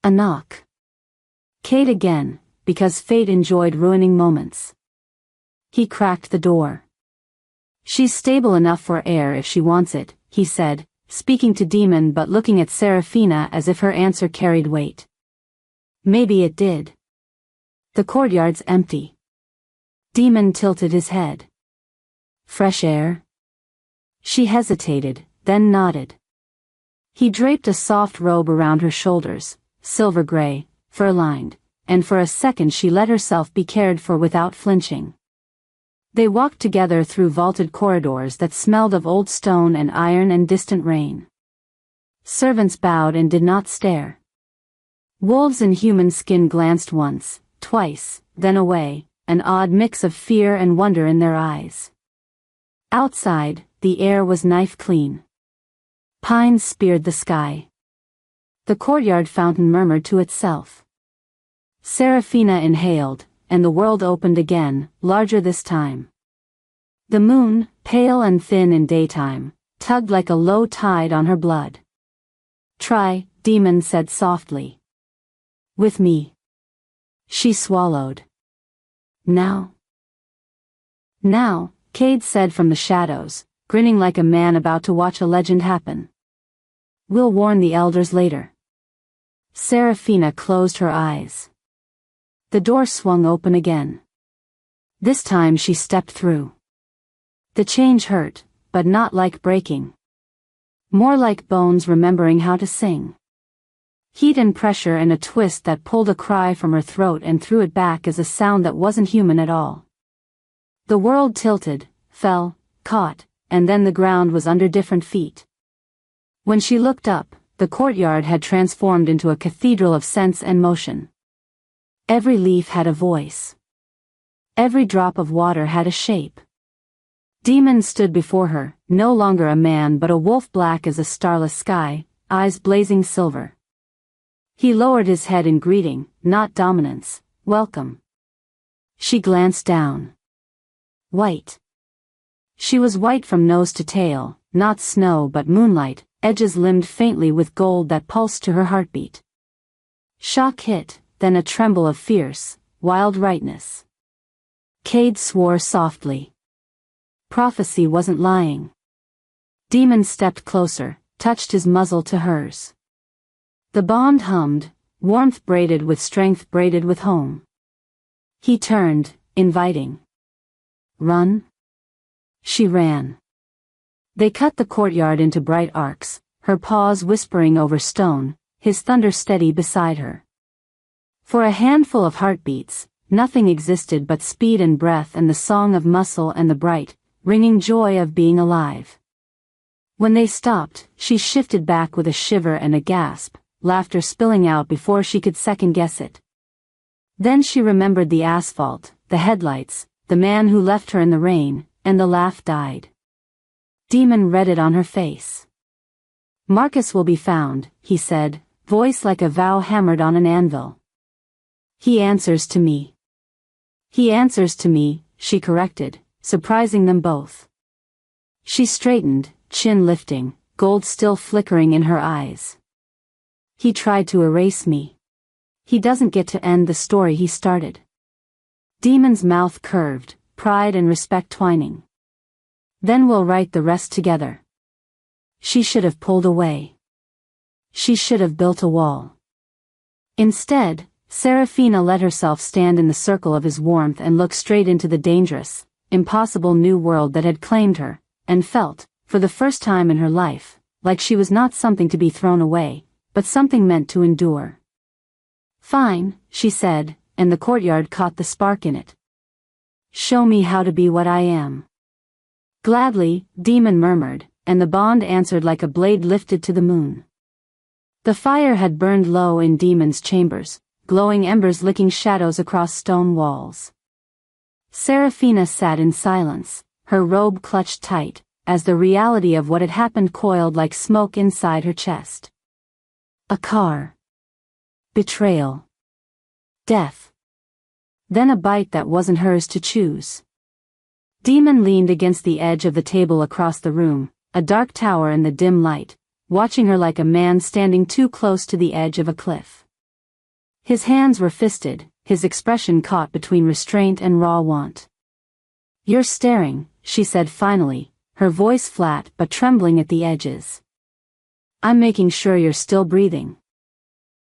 A knock. Kate again, because fate enjoyed ruining moments. He cracked the door. She's stable enough for air if she wants it, he said, speaking to Demon but looking at Serafina as if her answer carried weight. Maybe it did. The courtyard's empty. Demon tilted his head. Fresh air? She hesitated, then nodded. He draped a soft robe around her shoulders, silver gray, fur-lined, and for a second she let herself be cared for without flinching. They walked together through vaulted corridors that smelled of old stone and iron and distant rain. Servants bowed and did not stare. Wolves in human skin glanced once, twice, then away, an odd mix of fear and wonder in their eyes. Outside, the air was knife clean. Pines speared the sky. The courtyard fountain murmured to itself. Serafina inhaled, and the world opened again, larger this time. The moon, pale and thin in daytime, tugged like a low tide on her blood. Try, Demon said softly. With me. She swallowed. Now? Now, Cade said from the shadows, grinning like a man about to watch a legend happen. We'll warn the elders later. Serafina closed her eyes. The door swung open again. This time she stepped through. The change hurt, but not like breaking. More like bones remembering how to sing. Heat and pressure and a twist that pulled a cry from her throat and threw it back as a sound that wasn't human at all. The world tilted, fell, caught, and then the ground was under different feet. When she looked up, the courtyard had transformed into a cathedral of sense and motion. Every leaf had a voice. Every drop of water had a shape. Demon stood before her, no longer a man but a wolf, black as a starless sky, eyes blazing silver. He lowered his head in greeting, not dominance. Welcome. She glanced down. White. She was white from nose to tail, not snow but moonlight, edges limned faintly with gold that pulsed to her heartbeat. Shock hit, then a tremble of fierce, wild rightness. Cade swore softly. Prophecy wasn't lying. Demon stepped closer, touched his muzzle to hers. The bond hummed, warmth braided with strength braided with home. He turned, inviting. Run? She ran. They cut the courtyard into bright arcs, her paws whispering over stone, his thunder steady beside her. For a handful of heartbeats, nothing existed but speed and breath and the song of muscle and the bright, ringing joy of being alive. When they stopped, she shifted back with a shiver and a gasp, laughter spilling out before she could second-guess it. Then she remembered the asphalt, the headlights, the man who left her in the rain, and the laugh died. Demon read it on her face. Marcus will be found, he said, voice like a vow hammered on an anvil. He answers to me. He answers to me, she corrected, surprising them both. She straightened, chin lifting, gold still flickering in her eyes. He tried to erase me. He doesn't get to end the story he started. Demon's mouth curved, pride and respect twining. Then we'll write the rest together. She should have pulled away. She should have built a wall. Instead, Serafina let herself stand in the circle of his warmth and look straight into the dangerous, impossible new world that had claimed her, and felt, for the first time in her life, like she was not something to be thrown away, but something meant to endure. Fine, she said, and the courtyard caught the spark in it. Show me how to be what I am. Gladly, Demon murmured, and the bond answered like a blade lifted to the moon. The fire had burned low in Demon's chambers, glowing embers licking shadows across stone walls. Serafina sat in silence, her robe clutched tight, as the reality of what had happened coiled like smoke inside her chest. A car. Betrayal. Death. Then a bite that wasn't hers to choose. Demon leaned against the edge of the table across the room, a dark tower in the dim light, watching her like a man standing too close to the edge of a cliff. His hands were fisted, his expression caught between restraint and raw want. You're staring, she said finally, her voice flat but trembling at the edges. I'm making sure you're still breathing.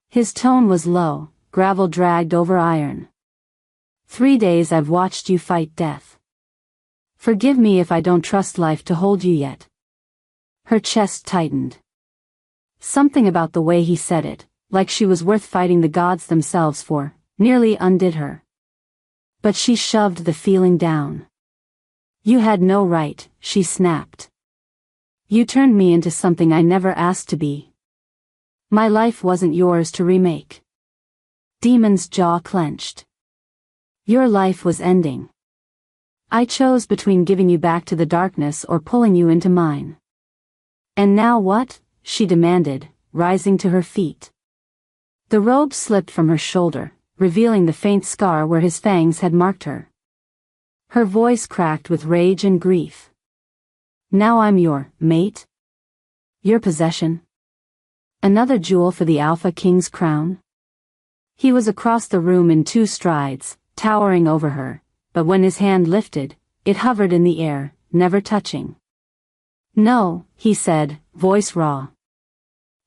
His tone was low, gravel dragged over iron. 3 days I've watched you fight death. Forgive me if I don't trust life to hold you yet. Her chest tightened. Something about the way he said it, like she was worth fighting the gods themselves for, nearly undid her. But she shoved the feeling down. You had no right, she snapped. You turned me into something I never asked to be. My life wasn't yours to remake. Demon's jaw clenched. Your life was ending. I chose between giving you back to the darkness or pulling you into mine. And now what? She demanded, rising to her feet. The robe slipped from her shoulder, revealing the faint scar where his fangs had marked her. Her voice cracked with rage and grief. Now I'm your mate? Your possession? Another jewel for the Alpha King's crown? He was across the room in 2 strides, towering over her, but when his hand lifted, it hovered in the air, never touching. No, he said, voice raw.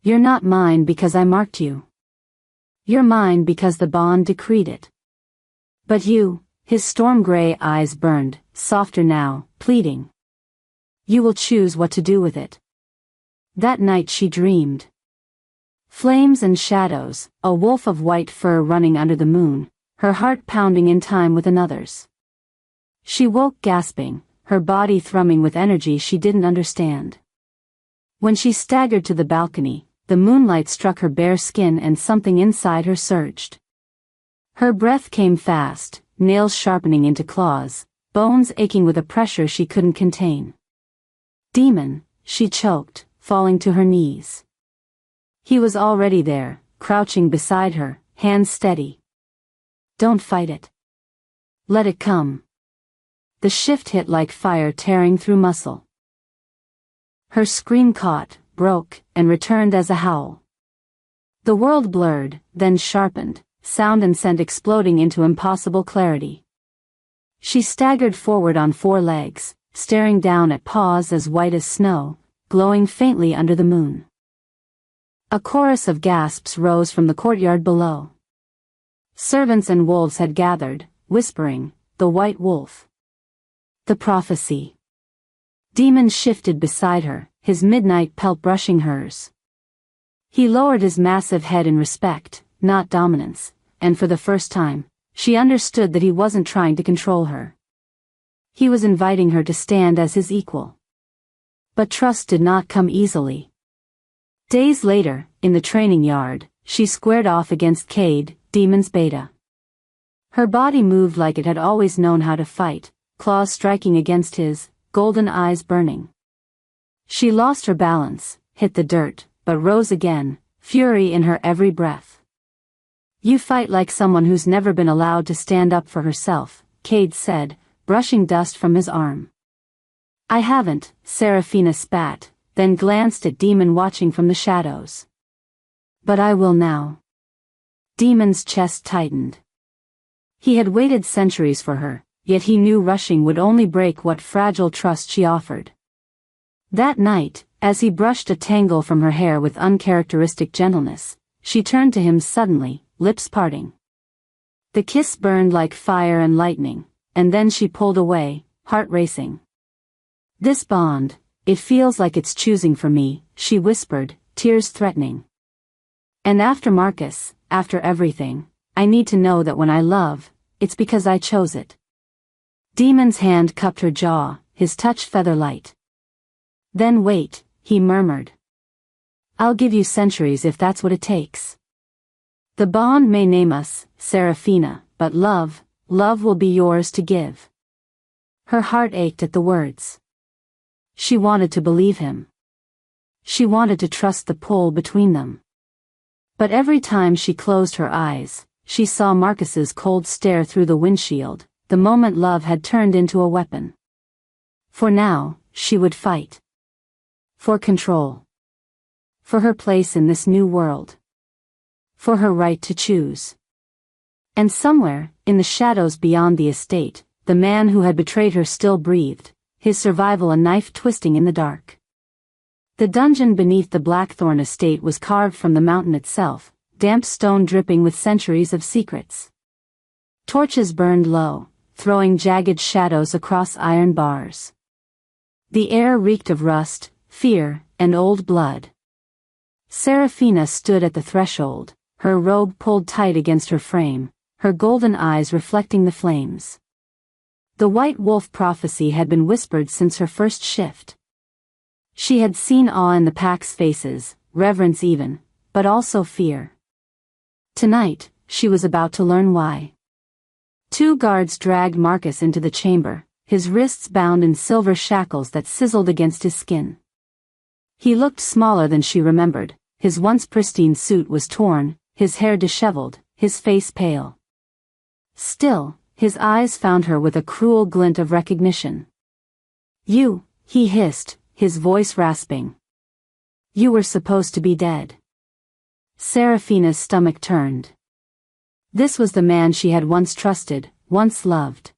You're not mine because I marked you. You're mine because the bond decreed it. But you, his storm-gray eyes burned, softer now, pleading. You will choose what to do with it. That night she dreamed. Flames and shadows, a wolf of white fur running under the moon, her heart pounding in time with another's. She woke gasping, her body thrumming with energy she didn't understand. When she staggered to the balcony, the moonlight struck her bare skin and something inside her surged. Her breath came fast, nails sharpening into claws, bones aching with a pressure she couldn't contain. Demon, she choked, falling to her knees. He was already there, crouching beside her, hands steady. Don't fight it. Let it come. The shift hit like fire tearing through muscle. Her scream caught, broke, and returned as a howl. The world blurred, then sharpened, sound and scent exploding into impossible clarity. She staggered forward on 4 legs, staring down at paws as white as snow, glowing faintly under the moon. A chorus of gasps rose from the courtyard below. Servants and wolves had gathered, whispering, "The white wolf." The prophecy. Demon shifted beside her, his midnight pelt brushing hers. He lowered his massive head in respect, not dominance, and for the first time, she understood that he wasn't trying to control her. He was inviting her to stand as his equal. But trust did not come easily. Days later, in the training yard, she squared off against Cade, Demon's beta. Her body moved like it had always known how to fight, claws striking against his, golden eyes burning. She lost her balance, hit the dirt, but rose again, fury in her every breath. You fight like someone who's never been allowed to stand up for herself, Cade said, brushing dust from his arm. I haven't, Seraphina spat, then glanced at Demon watching from the shadows. But I will now. Demon's chest tightened. He had waited centuries for her, yet he knew rushing would only break what fragile trust she offered. That night, as he brushed a tangle from her hair with uncharacteristic gentleness, she turned to him suddenly, lips parting. The kiss burned like fire and lightning, and then she pulled away, heart racing. This bond, it feels like it's choosing for me, she whispered, tears threatening. And after Marcus, after everything, I need to know that when I love, it's because I chose it. Demon's hand cupped her jaw, his touch feather light. Then wait, he murmured. I'll give you centuries if that's what it takes. The bond may name us, Seraphina, but love will be yours to give. Her heart ached at the words. She wanted to believe him. She wanted to trust the pull between them. But every time she closed her eyes, she saw Marcus's cold stare through the windshield, the moment love had turned into a weapon. For now, she would fight. For control. For her place in this new world. For her right to choose. And somewhere, in the shadows beyond the estate, the man who had betrayed her still breathed, his survival a knife twisting in the dark. The dungeon beneath the Blackthorn estate was carved from the mountain itself, damp stone dripping with centuries of secrets. Torches burned low, throwing jagged shadows across iron bars. The air reeked of rust, fear, and old blood. Seraphina stood at the threshold, her robe pulled tight against her frame, her golden eyes reflecting the flames. The white wolf prophecy had been whispered since her first shift. She had seen awe in the pack's faces, reverence even, but also fear. Tonight, she was about to learn why. 2 guards dragged Marcus into the chamber, his wrists bound in silver shackles that sizzled against his skin. He looked smaller than she remembered, his once pristine suit was torn, his hair disheveled, his face pale. Still, his eyes found her with a cruel glint of recognition. You, he hissed, his voice rasping. You were supposed to be dead. Seraphina's stomach turned. This was the man she had once trusted, once loved.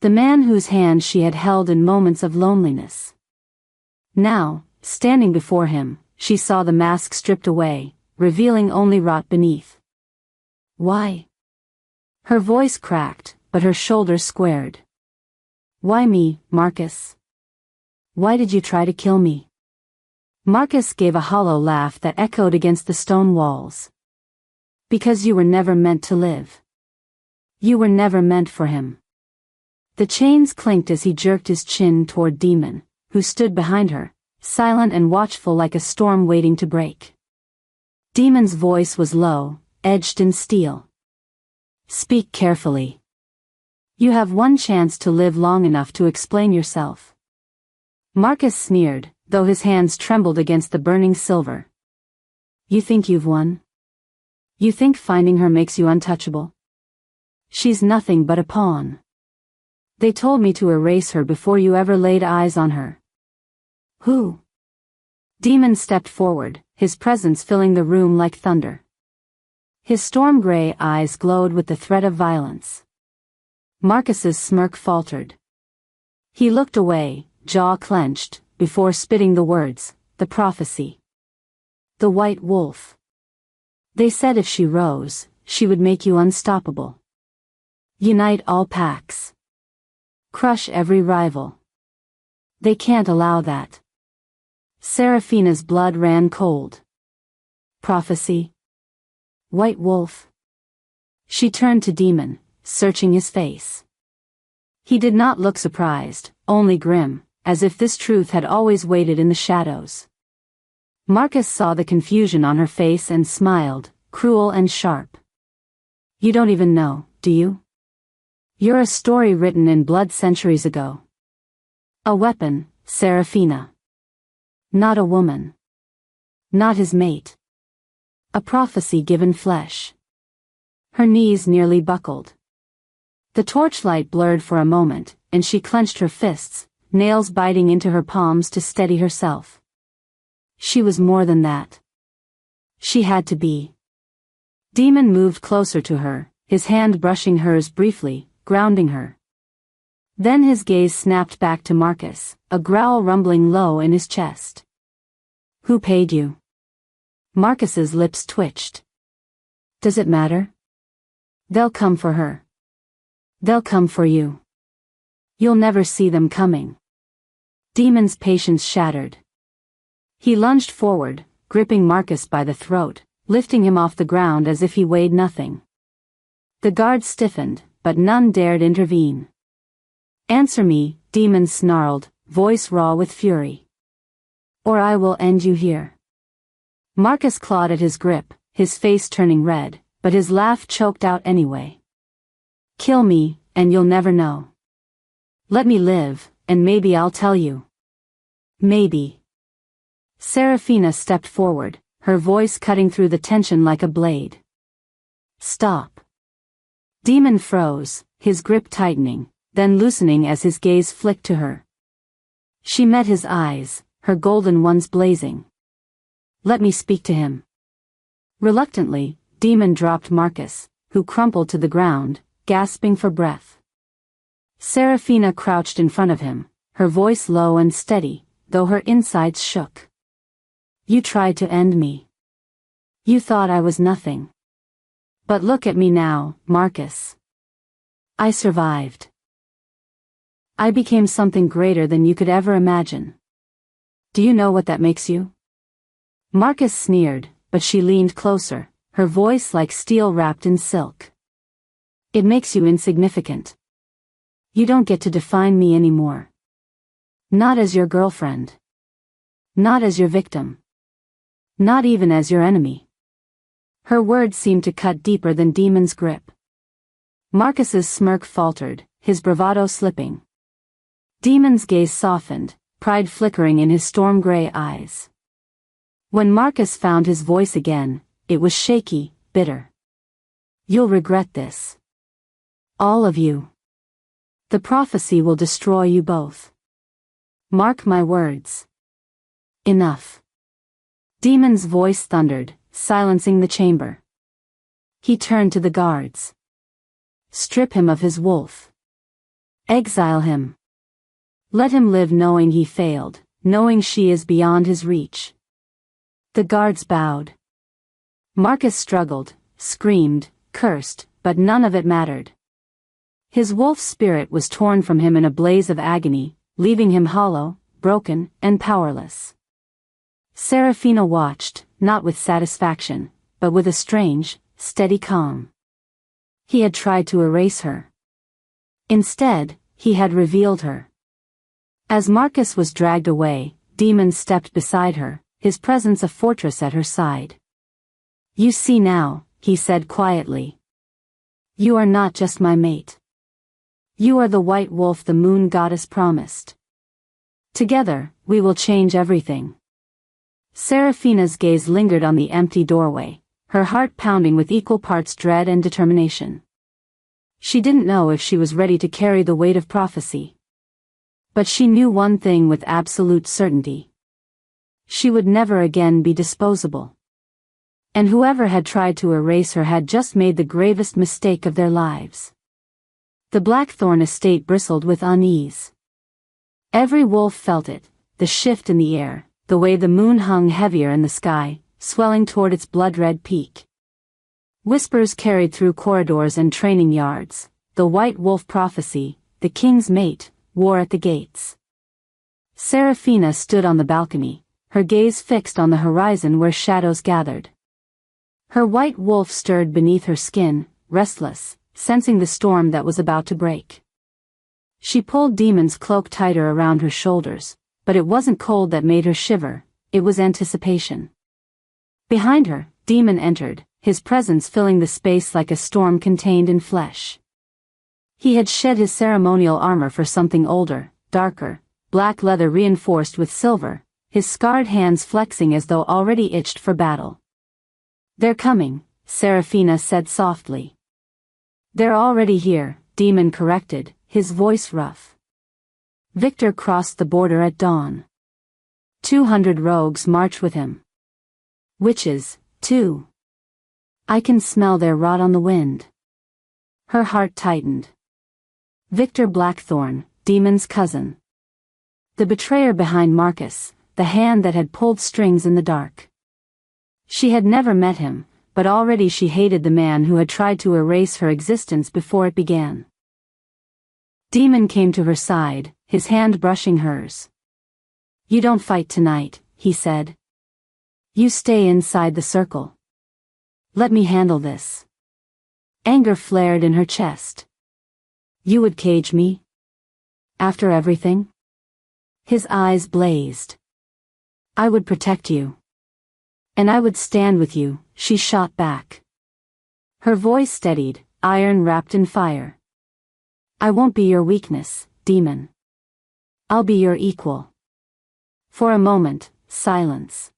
The man whose hand she had held in moments of loneliness. Now, standing before him, she saw the mask stripped away, revealing only rot beneath. Why? Her voice cracked, but her shoulders squared. Why me, Marcus? Why did you try to kill me? Marcus gave a hollow laugh that echoed against the stone walls. Because you were never meant to live. You were never meant for him. The chains clinked as he jerked his chin toward Demon, who stood behind her, silent and watchful like a storm waiting to break. Demon's voice was low, edged in steel. Speak carefully. You have one chance to live long enough to explain yourself. Marcus sneered, though his hands trembled against the burning silver. You think you've won? You think finding her makes you untouchable? She's nothing but a pawn. They told me to erase her before you ever laid eyes on her. Who? Demon stepped forward, his presence filling the room like thunder. His storm-gray eyes glowed with the threat of violence. Marcus's smirk faltered. He looked away, jaw clenched, before spitting the words, the prophecy. The White Wolf. They said if she rose, she would make you unstoppable. Unite all packs. Crush every rival. They can't allow that. Seraphina's blood ran cold. Prophecy? White Wolf? She turned to Demon, searching his face. He did not look surprised, only grim, as if this truth had always waited in the shadows. Marcus saw the confusion on her face and smiled, cruel and sharp. You don't even know, do you? You're a story written in blood centuries ago. A weapon, Seraphina. Not a woman. Not his mate. A prophecy given flesh. Her knees nearly buckled. The torchlight blurred for a moment, and she clenched her fists, nails biting into her palms to steady herself. She was more than that. She had to be. Demon moved closer to her, his hand brushing hers briefly, grounding her. Then his gaze snapped back to Marcus, a growl rumbling low in his chest. Who paid you? Marcus's lips twitched. Does it matter? They'll come for her. They'll come for you. You'll never see them coming. Demon's patience shattered. He lunged forward, gripping Marcus by the throat, lifting him off the ground as if he weighed nothing. The guards stiffened, but none dared intervene. Answer me, Demon snarled, voice raw with fury. Or I will end you here. Marcus clawed at his grip, his face turning red, but his laugh choked out anyway. Kill me, and you'll never know. Let me live, and maybe I'll tell you. Maybe. Seraphina stepped forward, her voice cutting through the tension like a blade. Stop. Demon froze, his grip tightening, then loosening as his gaze flicked to her. She met his eyes, her golden ones blazing. Let me speak to him. Reluctantly, Demon dropped Marcus, who crumpled to the ground, gasping for breath. Seraphina crouched in front of him, her voice low and steady, though her insides shook. You tried to end me. You thought I was nothing. But look at me now, Marcus. I survived. I became something greater than you could ever imagine. Do you know what that makes you? Marcus sneered, but she leaned closer, her voice like steel wrapped in silk. It makes you insignificant. You don't get to define me anymore. Not as your girlfriend. Not as your victim. Not even as your enemy. Her words seemed to cut deeper than Demon's grip. Marcus's smirk faltered, his bravado slipping. Demon's gaze softened, pride flickering in his storm-gray eyes. When Marcus found his voice again, it was shaky, bitter. You'll regret this. All of you. The prophecy will destroy you both. Mark my words. Enough. Demon's voice thundered, silencing the chamber. He turned to the guards. Strip him of his wolf. Exile him. Let him live knowing he failed, knowing she is beyond his reach. The guards bowed. Marcus struggled, screamed, cursed, but none of it mattered. His wolf spirit was torn from him in a blaze of agony, leaving him hollow, broken, and powerless. Serafina watched, not with satisfaction, but with a strange, steady calm. He had tried to erase her. Instead, he had revealed her. As Marcus was dragged away, Demon stepped beside her, his presence a fortress at her side. "You see now," he said quietly. "You are not just my mate. You are the white wolf the moon goddess promised. Together, we will change everything." Serafina's gaze lingered on the empty doorway, her heart pounding with equal parts dread and determination. She didn't know if she was ready to carry the weight of prophecy. But she knew one thing with absolute certainty. She would never again be disposable. And whoever had tried to erase her had just made the gravest mistake of their lives. The Blackthorn estate bristled with unease. Every wolf felt it, the shift in the air, the way the moon hung heavier in the sky, swelling toward its blood-red peak. Whispers carried through corridors and training yards, the white wolf prophecy, the king's mate, war at the gates. Serafina stood on the balcony, her gaze fixed on the horizon where shadows gathered. Her white wolf stirred beneath her skin, restless, sensing the storm that was about to break. She pulled Demon's cloak tighter around her shoulders, but it wasn't cold that made her shiver, it was anticipation. Behind her, Demon entered, his presence filling the space like a storm contained in flesh. He had shed his ceremonial armor for something older, darker, black leather reinforced with silver, his scarred hands flexing as though already itched for battle. "They're coming," Serafina said softly. "They're already here," Demon corrected, his voice rough. Victor crossed the border at dawn. 200 rogues march with him. Witches, too. I can smell their rot on the wind. Her heart tightened. Victor Blackthorn, Demon's cousin. The betrayer behind Marcus, the hand that had pulled strings in the dark. She had never met him, but already she hated the man who had tried to erase her existence before it began. Demon came to her side, his hand brushing hers. "You don't fight tonight," he said. "You stay inside the circle. Let me handle this." Anger flared in her chest. "You would cage me? After everything?" His eyes blazed. "I would protect you. And I would stand with you," she shot back. Her voice steadied, iron wrapped in fire. "I won't be your weakness, Demon. I'll be your equal." For a moment, silence.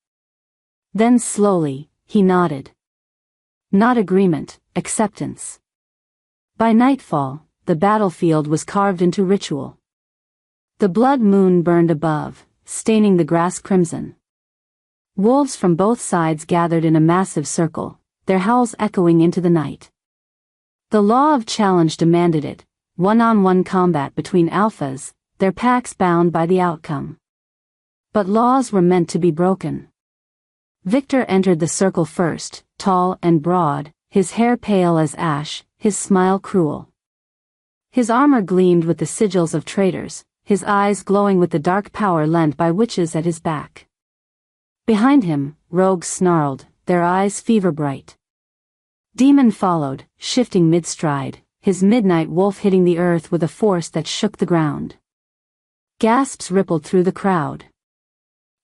Then slowly, he nodded. Not agreement, acceptance. By nightfall, the battlefield was carved into ritual. The blood moon burned above, staining the grass crimson. Wolves from both sides gathered in a massive circle, their howls echoing into the night. The law of challenge demanded it, one-on-one combat between alphas, their packs bound by the outcome. But laws were meant to be broken. Victor entered the circle first, tall and broad, his hair pale as ash, his smile cruel. His armor gleamed with the sigils of traitors, his eyes glowing with the dark power lent by witches at his back. Behind him, rogues snarled, their eyes fever-bright. Demon followed, shifting mid-stride, his midnight wolf hitting the earth with a force that shook the ground. Gasps rippled through the crowd.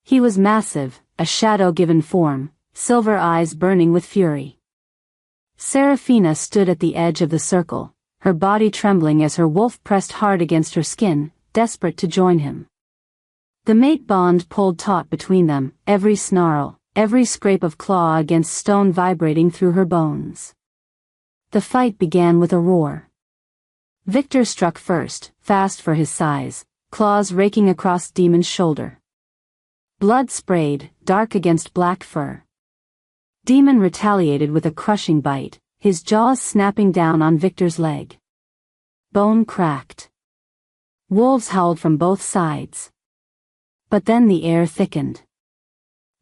He was massive, a shadow-given form, silver eyes burning with fury. Serafina stood at the edge of the circle, her body trembling as her wolf pressed hard against her skin, desperate to join him. The mate bond pulled taut between them, every snarl, every scrape of claw against stone vibrating through her bones. The fight began with a roar. Victor struck first, fast for his size, claws raking across Demon's shoulder. Blood sprayed, dark against black fur. Demon retaliated with a crushing bite, his jaws snapping down on Victor's leg. Bone cracked. Wolves howled from both sides. But then the air thickened.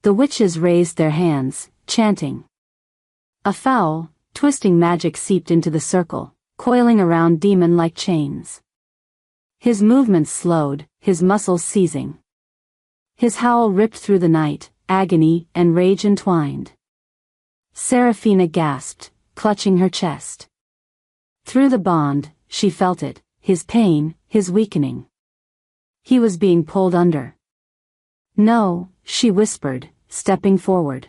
The witches raised their hands, chanting. A foul, twisting magic seeped into the circle, coiling around Demon like chains. His movements slowed, his muscles seizing. His howl ripped through the night, agony and rage entwined. Seraphina gasped, clutching her chest. Through the bond, she felt it, his pain, his weakening. He was being pulled under. No, she whispered, stepping forward.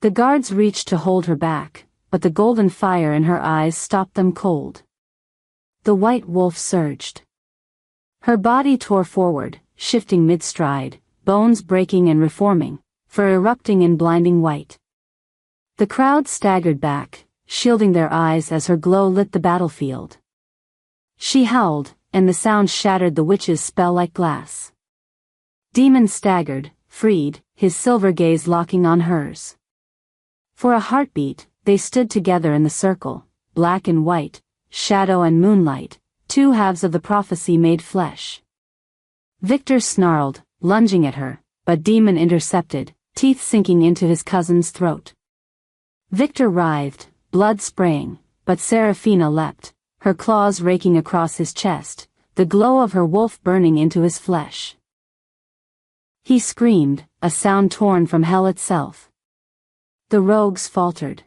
The guards reached to hold her back, but the golden fire in her eyes stopped them cold. The white wolf surged. Her body tore forward, shifting mid-stride, bones breaking and reforming, fur erupting in blinding white. The crowd staggered back, shielding their eyes as her glow lit the battlefield. She howled, and the sound shattered the witch's spell like glass. Demon staggered, freed, his silver gaze locking on hers. For a heartbeat, they stood together in the circle, black and white, shadow and moonlight, two halves of the prophecy made flesh. Victor snarled, lunging at her, but Demon intercepted, teeth sinking into his cousin's throat. Victor writhed, blood spraying, but Seraphina leapt, her claws raking across his chest, the glow of her wolf burning into his flesh. He screamed, a sound torn from hell itself. The rogues faltered.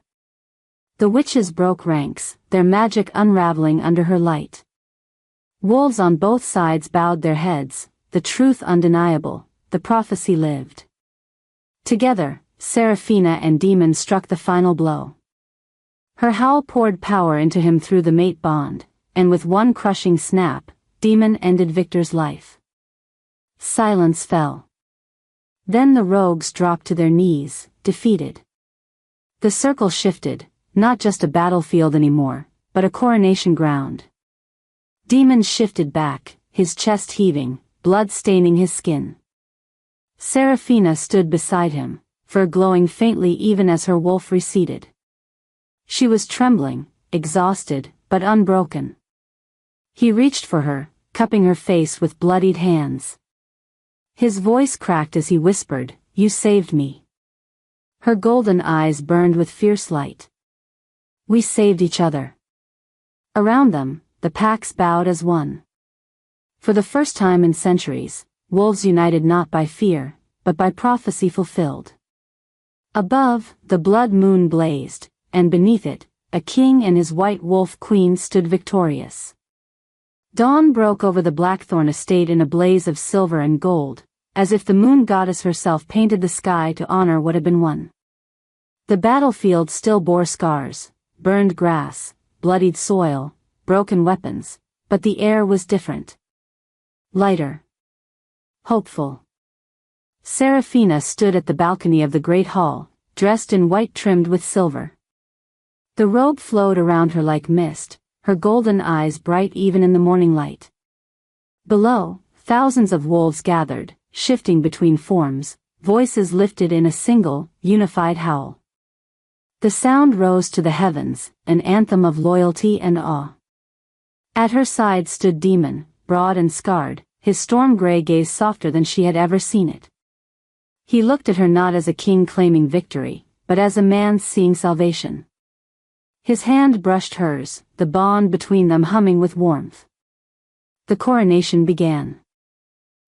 The witches broke ranks, their magic unraveling under her light. Wolves on both sides bowed their heads, the truth undeniable, the prophecy lived. Together, Seraphina and Demon struck the final blow. Her howl poured power into him through the mate bond, and with one crushing snap, Demon ended Victor's life. Silence fell. Then the rogues dropped to their knees, defeated. The circle shifted, not just a battlefield anymore, but a coronation ground. Demon shifted back, his chest heaving, blood staining his skin. Seraphina stood beside him, fur glowing faintly even as her wolf receded. She was trembling, exhausted, but unbroken. He reached for her, cupping her face with bloodied hands. His voice cracked as he whispered, "You saved me." Her golden eyes burned with fierce light. We saved each other. Around them, the packs bowed as one. For the first time in centuries, wolves united not by fear, but by prophecy fulfilled. Above, the blood moon blazed, and beneath it, a king and his white wolf queen stood victorious. Dawn broke over the Blackthorn estate in a blaze of silver and gold, as if the moon goddess herself painted the sky to honor what had been won. The battlefield still bore scars, burned grass, bloodied soil, broken weapons, but the air was different. Lighter. Hopeful. Seraphina stood at the balcony of the great hall, dressed in white trimmed with silver. The robe flowed around her like mist, her golden eyes bright even in the morning light. Below, thousands of wolves gathered, shifting between forms, voices lifted in a single, unified howl. The sound rose to the heavens, an anthem of loyalty and awe. At her side stood Demon, broad and scarred, his storm gray gaze softer than she had ever seen it. He looked at her not as a king claiming victory, but as a man seeing salvation. His hand brushed hers, the bond between them humming with warmth. The coronation began.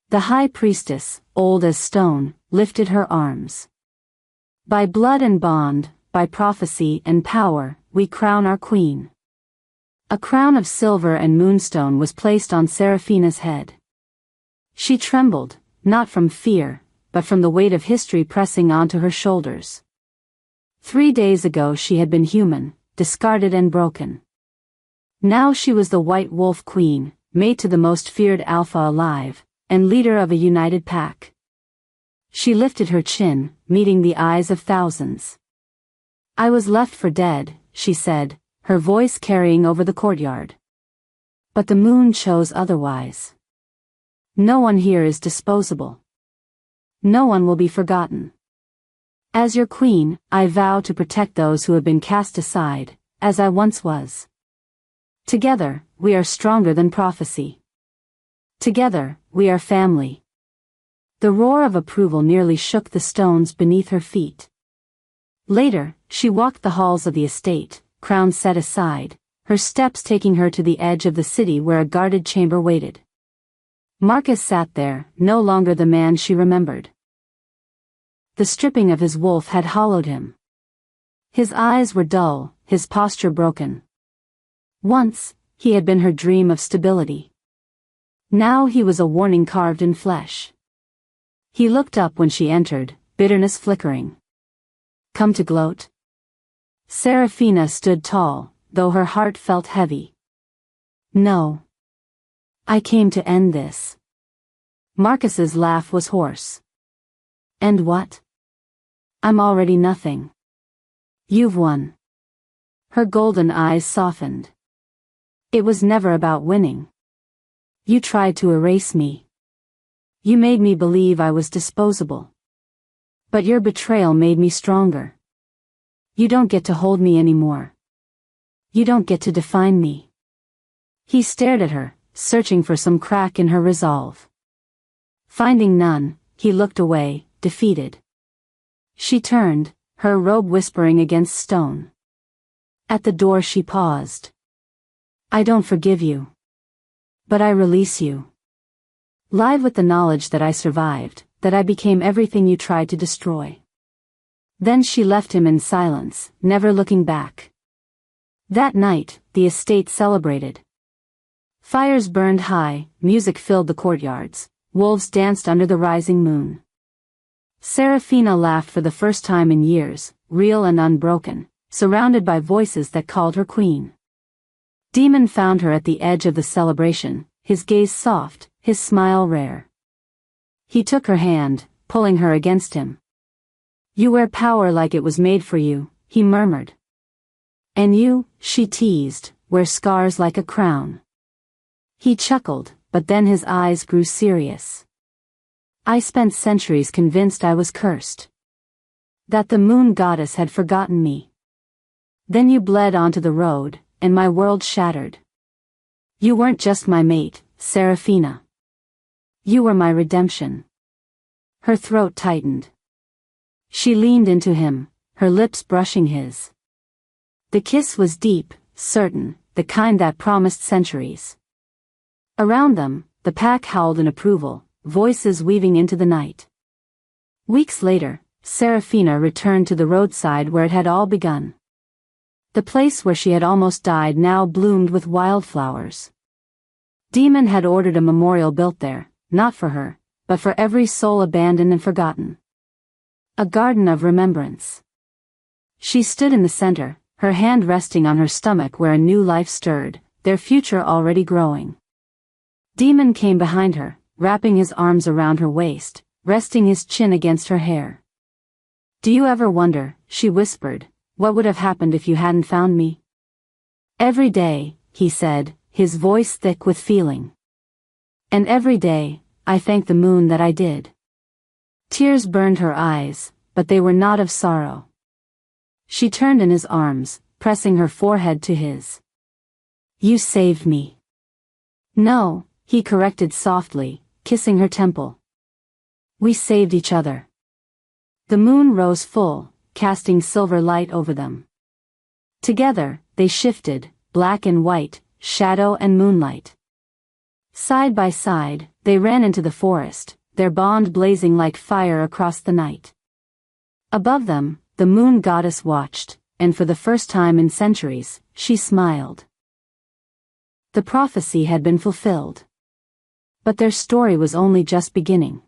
The high priestess, old as stone, lifted her arms. By blood and bond, by prophecy and power, we crown our queen. A crown of silver and moonstone was placed on Seraphina's head. She trembled, not from fear, but from the weight of history pressing onto her shoulders. 3 days ago she had been human, discarded and broken. Now she was the White Wolf Queen, mate to the most feared alpha alive, and leader of a united pack. She lifted her chin, meeting the eyes of thousands. I was left for dead, she said, her voice carrying over the courtyard. But the moon chose otherwise. No one here is disposable. No one will be forgotten. As your queen, I vow to protect those who have been cast aside, as I once was. Together, we are stronger than prophecy. Together, we are family. The roar of approval nearly shook the stones beneath her feet. Later, she walked the halls of the estate, crown set aside, her steps taking her to the edge of the city where a guarded chamber waited. Marcus sat there, no longer the man she remembered. The stripping of his wolf had hollowed him. His eyes were dull, his posture broken. Once, he had been her dream of stability. Now he was a warning carved in flesh. He looked up when she entered, bitterness flickering. Come to gloat? Serafina stood tall, though her heart felt heavy. No. I came to end this. Marcus's laugh was hoarse. And what? I'm already nothing. You've won. Her golden eyes softened. It was never about winning. You tried to erase me. You made me believe I was disposable. But your betrayal made me stronger. You don't get to hold me anymore. You don't get to define me. He stared at her, searching for some crack in her resolve. Finding none, he looked away, defeated. She turned, her robe whispering against stone. At the door she paused. I don't forgive you. But I release you. Live with the knowledge that I survived, that I became everything you tried to destroy. Then she left him in silence, never looking back. That night, the estate celebrated. Fires burned high, music filled the courtyards, wolves danced under the rising moon. Serafina laughed for the first time in years, real and unbroken, surrounded by voices that called her queen. Demon found her at the edge of the celebration, his gaze soft, his smile rare. He took her hand, pulling her against him. You wear power like it was made for you, he murmured. And you, she teased, wear scars like a crown. He chuckled, but then his eyes grew serious. I spent centuries convinced I was cursed. That the moon goddess had forgotten me. Then you bled onto the road, and my world shattered. You weren't just my mate, Serafina. You were my redemption. Her throat tightened. She leaned into him, her lips brushing his. The kiss was deep, certain, the kind that promised centuries. Around them, the pack howled in approval, voices weaving into the night. Weeks later, Serafina returned to the roadside where it had all begun. The place where she had almost died now bloomed with wildflowers. Demon had ordered a memorial built there, not for her, but for every soul abandoned and forgotten. A garden of remembrance. She stood in the center, her hand resting on her stomach where a new life stirred, their future already growing. Demon came behind her, wrapping his arms around her waist, resting his chin against her hair. Do you ever wonder, she whispered, what would have happened if you hadn't found me? Every day, he said, his voice thick with feeling. And every day, I thank the moon that I did. Tears burned her eyes, but they were not of sorrow. She turned in his arms, pressing her forehead to his. You saved me. No, he corrected softly, kissing her temple. We saved each other. The moon rose full, casting silver light over them. Together, they shifted, black and white, shadow and moonlight. Side by side, they ran into the forest, their bond blazing like fire across the night. Above them, the moon goddess watched, and for the first time in centuries, she smiled. The prophecy had been fulfilled. But their story was only just beginning.